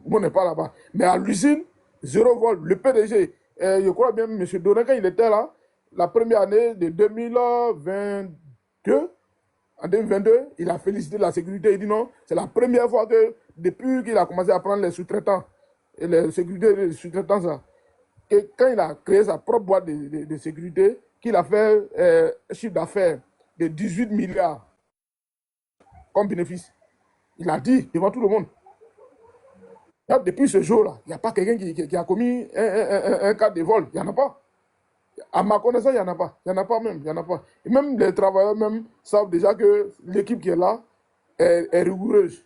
on n'est pas là-bas. Mais à l'usine, zéro vol. Le PDG, je crois bien, M. Dorin, quand il était là, la première année de 2022, en 2022, il a félicité la sécurité. Il dit non, c'est la première fois que, depuis qu'il a commencé à prendre les sous-traitants, et les sécurités de sous-traitants, ça, que quand il a créé sa propre boîte de sécurité, qu'il a fait un chiffre d'affaires de 18 milliards comme bénéfice. Il a dit devant tout le monde. Là, depuis ce jour-là, il n'y a pas quelqu'un qui a commis un cas de vol. Il n'y en a pas. À ma connaissance, il n'y en a pas. Il n'y en a pas même. Il y en a pas. Et même les travailleurs même savent déjà que l'équipe qui est là est rigoureuse.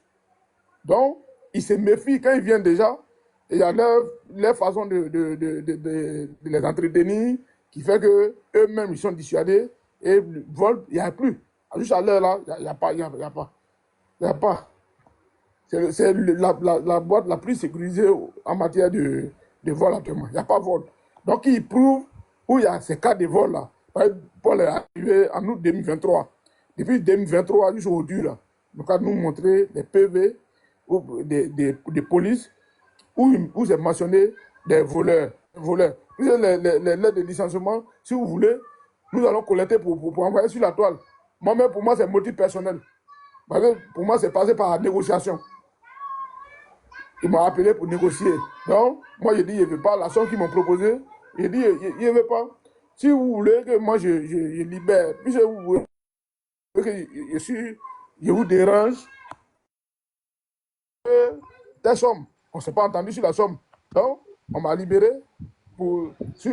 Donc, ils se méfient quand ils viennent déjà. Il y a leur façon de les entretenir qui fait qu'eux-mêmes, ils sont dissuadés. Et le vol, il n'y a plus. Juste à l'heure là, il n'y a pas. Il n'y a pas. C'est la boîte la plus sécurisée en matière de vol actuellement. Il n'y a pas de vol. Donc, ils prouvent où il y a ces cas de vol là. Paul est arrivé en août 2023. Depuis 2023 jusqu'aujourd'hui, là, donc, à nous montrer des PV ou des polices où c'est mentionné des voleurs. Les lettres de licenciement, si vous voulez, nous allons collecter pour envoyer sur la toile. Moi-même, pour moi, c'est motif personnel. Parce que pour moi, c'est passé par la négociation. Ils m'ont appelé pour négocier. Donc, moi, j'ai dit, je ne veux pas. La somme qu'ils m'ont proposée, j'ai dit, je ne veux pas. Si vous voulez que moi, je libère, puis si vous voulez que je vous dérange, telle somme. On ne s'est pas entendu sur la somme. Donc, on m'a libéré sur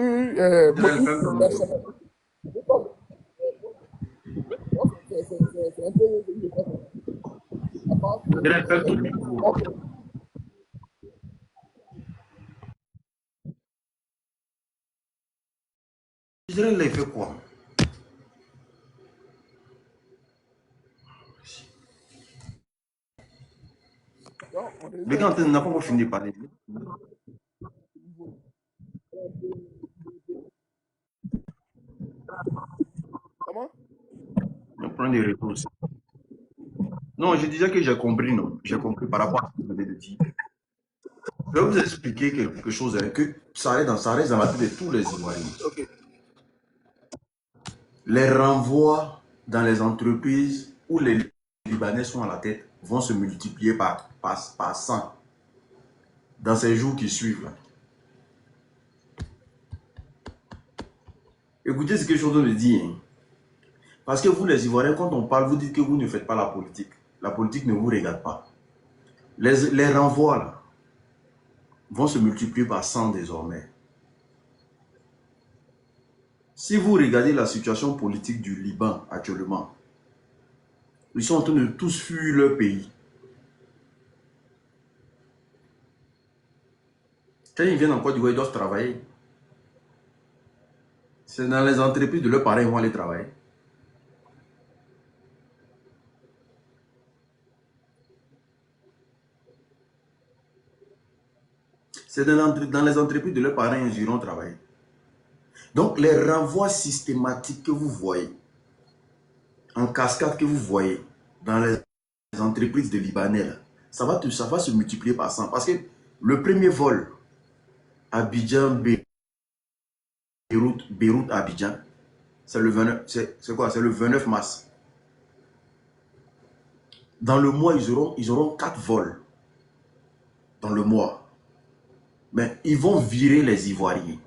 motif personnel. C'est un peu... Israël, il fait quoi? Mais quand on n'a pas encore fini de parler. Comment? On prend des retours aussi. Non, je disais que j'ai compris, non. J'ai compris par rapport à ce que vous venez de dire. Je vais vous expliquer quelque chose, hein, que ça reste dans la tête de tous les Ivoiriens. Okay. Les renvois dans les entreprises où les Libanais sont à la tête vont se multiplier par 100 dans ces jours qui suivent. Là. Écoutez ce que je veux dire. Hein. Parce que vous, les Ivoiriens, quand on parle, vous dites que vous ne faites pas la politique. la politique ne vous regarde pas. Les renvois là, vont se multiplier par 100 désormais. Si vous regardez la situation politique du Liban actuellement, ils sont en train de tous fuir leur pays. Quand ils viennent en Côte d'Ivoire, ils doivent travailler. C'est dans les entreprises de leurs parents qu'ils vont aller travailler. C'est dans les entreprises de leurs parents qu'ils iront travailler. Donc les renvois systématiques que vous voyez, en cascade que vous voyez dans les entreprises de Libanais, là, ça va se multiplier par 100. Parce que le premier vol, Abidjan, Beyrouth, Abidjan, c'est le 29, c'est quoi? C'est le 29 mars. Dans le mois, ils auront 4 vols. Dans le mois. Mais ils vont virer les Ivoiriens.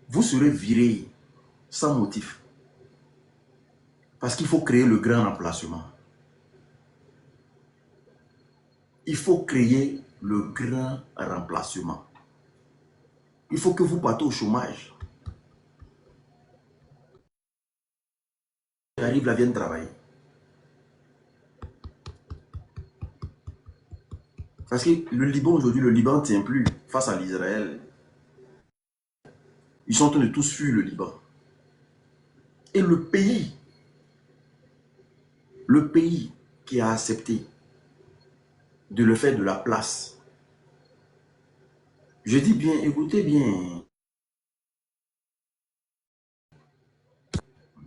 Vous serez virés sans motif. Parce qu'il faut créer le grand remplacement. Il faut créer le grand remplacement. Il faut que vous partez au chômage. Ils arrivent là, viennent travailler. Parce que le Liban aujourd'hui, le Liban ne tient plus face à l'Israël. Ils sont en train de tous fuir le Liban. Et le pays qui a accepté de le faire de la place, je dis bien, écoutez bien,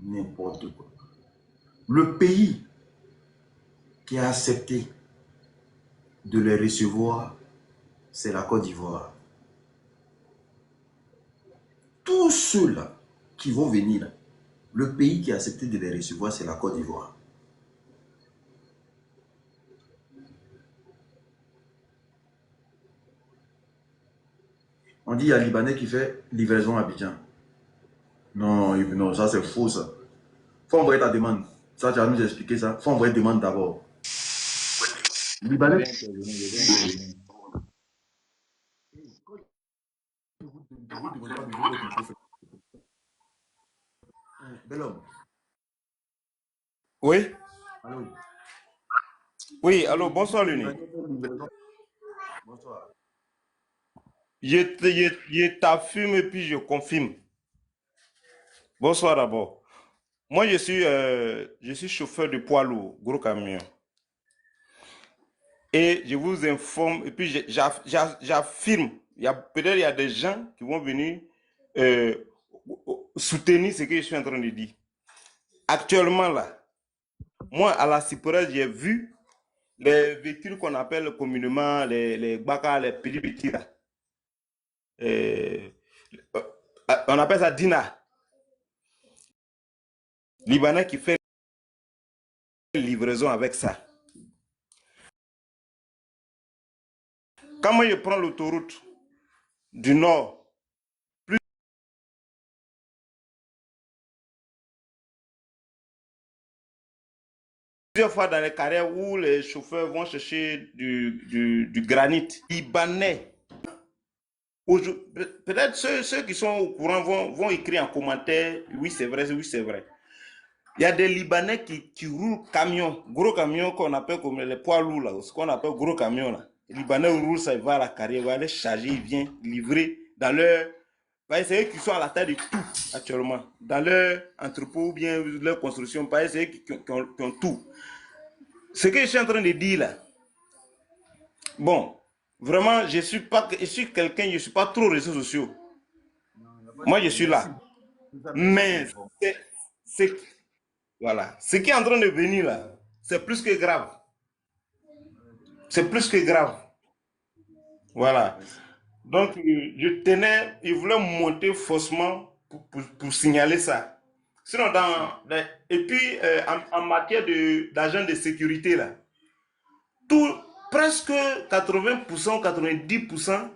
n'importe quoi. Le pays qui a accepté de les recevoir, c'est la Côte d'Ivoire. Tous ceux-là qui vont venir, le pays qui a accepté de les recevoir, c'est la Côte d'Ivoire. On dit qu'il y a un Libanais qui fait livraison à Abidjan. Non, non, ça c'est faux ça. Faut envoyer ta demande. Ça, tu vas nous expliquer ça. Faut envoyer ta demande d'abord. Libanais. Bel homme. Oui, Allô. oui, allô, bonsoir Luni. Bonsoir. Je t'affirme et puis je confirme. Bonsoir d'abord. Moi, je suis chauffeur de poids lourd, gros camion. Et je vous informe, et puis j'affirme, peut-être il y a des gens qui vont venir euh, soutenir ce que je suis en train de dire. Actuellement, là, moi, à la Cypresse, j'ai vu les véhicules qu'on appelle communément les Baka, les petits là. Euh, on appelle ça Dina. Libanais qui fait livraison avec ça. Quand moi je prends l'autoroute du Nord, plusieurs fois dans les carrières où les chauffeurs vont chercher du granit, Libanais, peut-être ceux qui sont au courant vont écrire en commentaire, oui c'est vrai, oui c'est vrai. Il y a des Libanais qui roulent camion, gros camion qu'on appelle comme les poids lourds là, ce qu'on appelle gros camion là. Les Libanais roulent ça, il va à la carrière, il va aller charger, il vient livrer dans leur... C'est eux qui sont à la tête de tout actuellement. Dans leur entrepôt ou bien leur construction, c'est eux qui ont tout. Ce que je suis en train de dire là, bon, vraiment, je suis quelqu'un, je ne suis pas trop réseaux sociaux. Moi, je suis là. Mais voilà. Ce qui est en train de venir là, c'est plus que grave. C'est plus que grave. Voilà. Donc, je voulais monter faussement pour signaler ça. Sinon, et puis, en matière d'agents de sécurité, là, presque 80%, 90%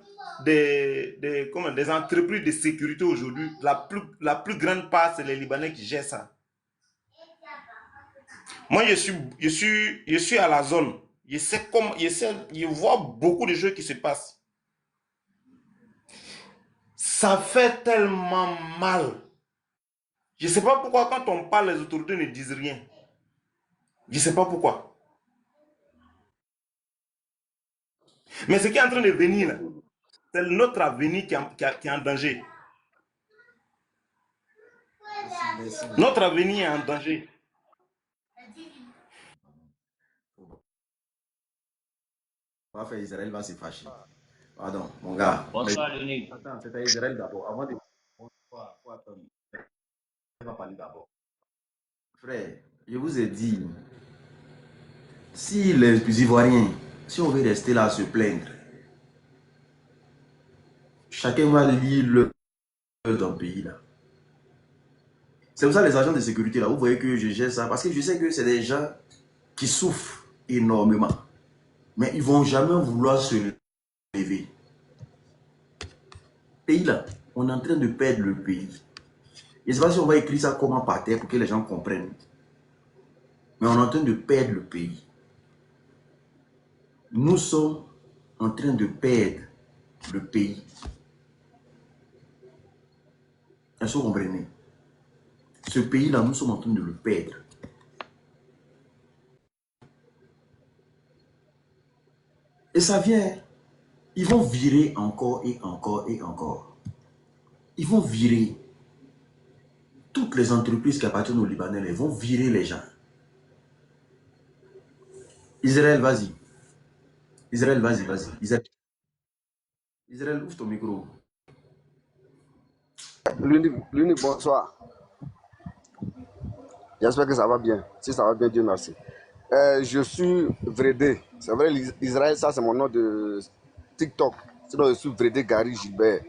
des entreprises de sécurité aujourd'hui, la plus grande part, c'est les Libanais qui gèrent ça. Moi, je suis à la zone. Je vois beaucoup de choses qui se passent. Ça fait tellement mal. Je ne sais pas pourquoi quand on parle, les autorités ne disent rien. Je ne sais pas pourquoi. Mais ce qui est en train de venir, là, c'est notre avenir qui est en danger. Merci. Notre avenir est en danger. Enfin, Israël va se fâcher. Pardon, mon gars. Bonsoir, Denis. Attends, c'est à Israël d'abord. Avant de... Faut attendre. On va parler d'abord. Frère, je vous ai dit, si les Ivoiriens, si on veut rester là à se plaindre, chacun va lire le dans le pays là. C'est pour ça les agents de sécurité là, vous voyez que je gère ça, parce que je sais que c'est des gens qui souffrent énormément. Mais ils ne vont jamais vouloir se lever. Pays là, on est en train de perdre le pays. Je ne sais pas si on va écrire ça comment par terre pour que les gens comprennent. Mais on est en train de perdre le pays. Nous sommes en train de perdre le pays. Est-ce que vous comprenez? Ce pays-là, nous sommes en train de le perdre. Et ça vient. Ils vont virer encore et encore et encore. Ils vont virer. Toutes les entreprises qui appartiennent aux Libanais, ils vont virer les gens. Israël, vas-y. Israël, vas-y, vas-y. Israël, ouvre ton micro. L'unique, bonsoir. J'espère que ça va bien. Si ça va bien, Dieu merci. Je suis Vredé. C'est vrai, Israël, ça c'est mon nom de TikTok. Sinon, je suis Vredé Gary Gilbert.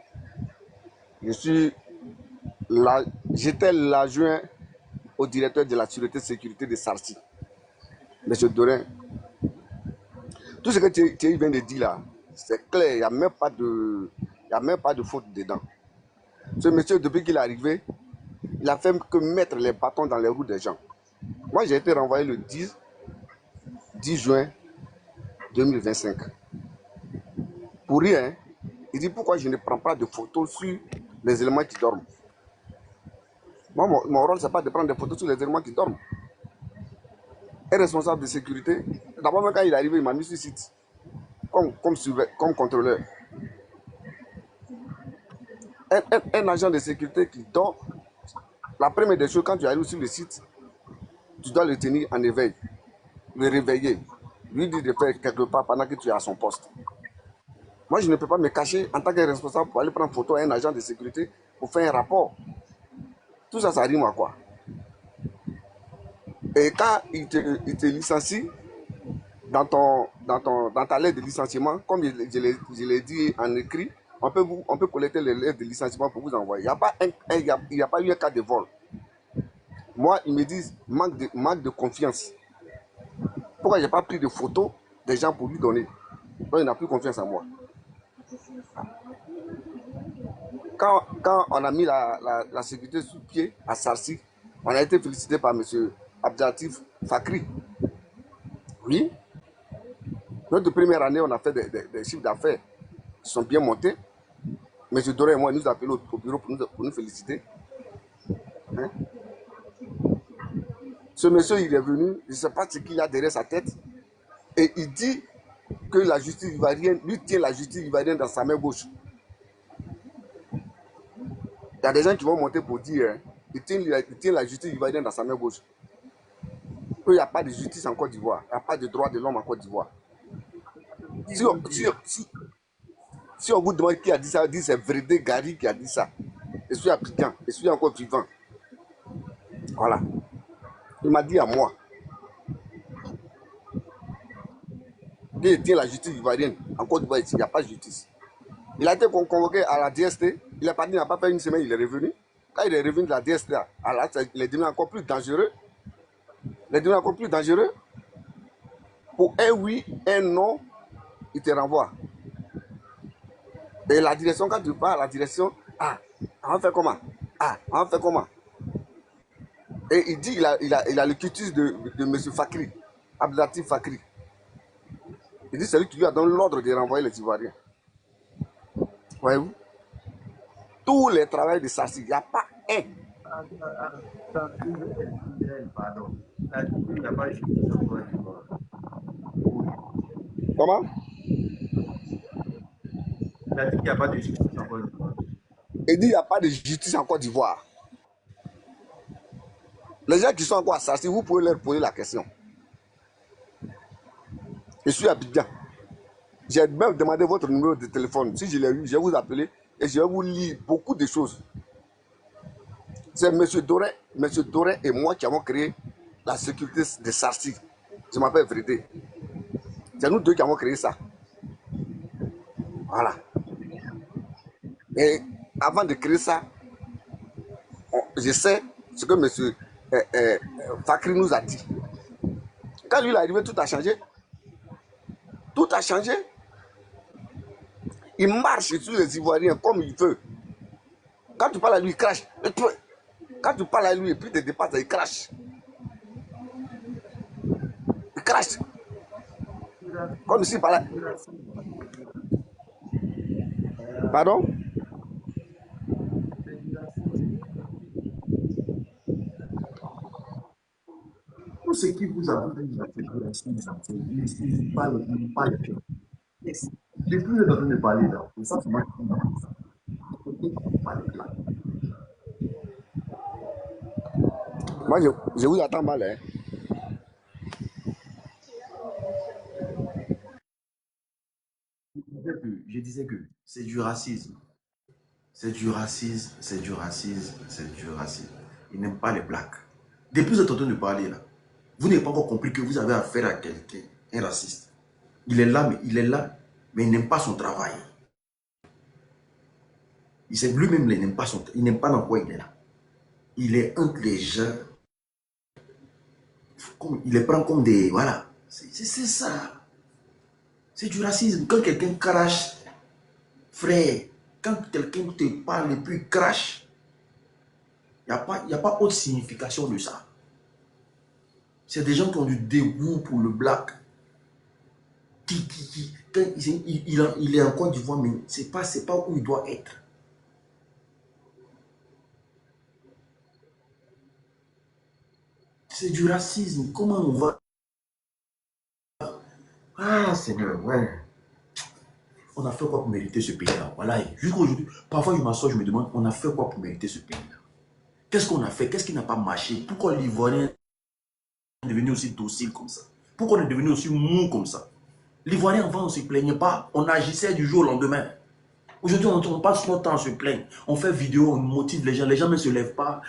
J'étais l'adjoint au directeur de la sûreté et sécurité de Sarcy, M. Dorin. Tout ce que tu viens de dire là, c'est clair, il n'y a même pas de faute dedans. Ce monsieur, depuis qu'il est arrivé, il a fait que mettre les bâtons dans les roues des gens. Moi, j'ai été renvoyé le 10 juin 2025. Pour rien, il dit pourquoi je ne prends pas de photos sur les éléments qui dorment. Moi, mon rôle, ce n'est pas de prendre des photos sur les éléments qui dorment. Un responsable de sécurité, d'abord, même quand il est arrivé, il m'a mis sur site comme contrôleur. Un agent de sécurité qui dort, la première des choses, quand tu arrives sur le site, tu dois le tenir en éveil, le réveiller, lui dire de faire quelque part pendant que tu es à son poste. Moi, je ne peux pas me cacher en tant que responsable pour aller prendre photo à un agent de sécurité pour faire un rapport. Tout ça, ça rime à quoi? Et quand il te licencie dans ta lettre de licenciement, comme je l'ai dit en écrit, on peut collecter les lettres de licenciement pour vous envoyer. Il n'y a pas eu un cas de vol. Moi, ils me disent manque de confiance. Pourquoi je n'ai pas pris de photos des gens pour lui donner? Donc, il n'a plus confiance en moi. Quand on a mis la sécurité sous pied à Sarcy, on a été félicité par M. Abdelatif Fakri. Oui. Notre première année, on a fait des chiffres d'affaires qui sont bien montés. M. Doré et moi, nous appelons au bureau pour nous féliciter. Hein? Ce monsieur, il est venu, je ne sais pas ce qu'il a derrière sa tête, et il dit que la justice ivoirienne, lui tient la justice ivoirienne dans sa main gauche. Il y a des gens qui vont monter pour dire, il tient la justice ivoirienne dans sa main gauche. Il n'y a pas de justice en Côte d'Ivoire, il n'y a pas de droit de l'homme en Côte d'Ivoire. Si on vous demande qui a dit ça, on dit c'est Vredé Gary qui a dit ça. Je suis africain, je suis encore vivant. Voilà. Il m'a dit à moi qu'il tient la justice ivoirienne. En Côte d'Ivoire, il n'y a pas de justice. Il a été convoqué à la DST. Il est parti, il n'a pas fait une semaine, il est revenu. Quand il est revenu de la DST, il est devenu encore plus dangereux. Il est devenu encore plus dangereux. Pour un oui, un non, il te renvoie. Et la direction, quand tu pars à la direction, on va faire comment? On va faire comment? Et il dit il a le cutis de M. Fakri, Abdelatif Fakri. Il dit c'est lui qui lui a donné l'ordre de renvoyer les Ivoiriens. Voyez-vous? Tous les travailleurs de Sarsi, il n'y a pas un. Pardon. Il n'y a pas de justice en Côte d'Ivoire. Comment? Il a dit qu'il n'y a pas de justice en Côte d'Ivoire. Il dit il n'y a pas de justice en Côte d'Ivoire. Les gens qui sont encore à Sarsi, vous pouvez leur poser la question. Je suis à Abidjan. J'ai même demandé votre numéro de téléphone. Si je l'ai eu, je vais vous appeler et je vais vous lire beaucoup de choses. C'est M. Doré et moi qui avons créé la sécurité de Sarsi. Je m'appelle Vrédé. C'est nous deux qui avons créé ça. Voilà. Et avant de créer ça, je sais ce que M. Fakri nous a dit. Quand lui est arrivé, tout a changé. Tout a changé. Il marche sur les Ivoiriens comme il veut. Quand tu parles à lui, il crache. Quand tu parles à lui et puis te dépasse, il crache. Il crache. Comme s'il parlait. Pardon? Tout ce qui vous a dit, il parle bien. Depuis que vous êtes en train de parler là, et ça, c'est moi qui parle là. Moi, je vous attends mal. Hein. Je disais que c'est du racisme. C'est du racisme, c'est du racisme, c'est du racisme. Ils n'aiment pas les blacks. Depuis que vous êtes en train de parler là, vous n'avez pas encore compris que vous avez affaire à quelqu'un, un raciste. Il est là, mais il n'aime pas son travail. Lui-même, il n'aime pas dans quoi il est là. Il est entre les gens. Il les prend comme des... Voilà. C'est ça. C'est du racisme. Quand quelqu'un crache, frère, quand quelqu'un te parle et puis crache, il n'y a pas autre signification de ça. C'est des gens qui ont du dégoût pour le black. Quand il est en Côte d'Ivoire, mais c'est pas où il doit être. C'est du racisme. Comment on va... Ah, Seigneur, ouais. On a fait quoi pour mériter ce pays-là? Voilà, jusqu'aujourd'hui, parfois je m'assois, je me demande, on a fait quoi pour mériter ce pays-là? Qu'est-ce qu'on a fait? Qu'est-ce qui n'a pas marché? Pourquoi l'Ivoirien est devenu aussi docile comme ça? Pourquoi on est devenu aussi mou comme ça? L'Ivoirien, avant, on ne se plaignait pas. On agissait du jour au lendemain. Aujourd'hui, on passe notre temps à se plaindre. On fait vidéo, on motive les gens ne se lèvent pas.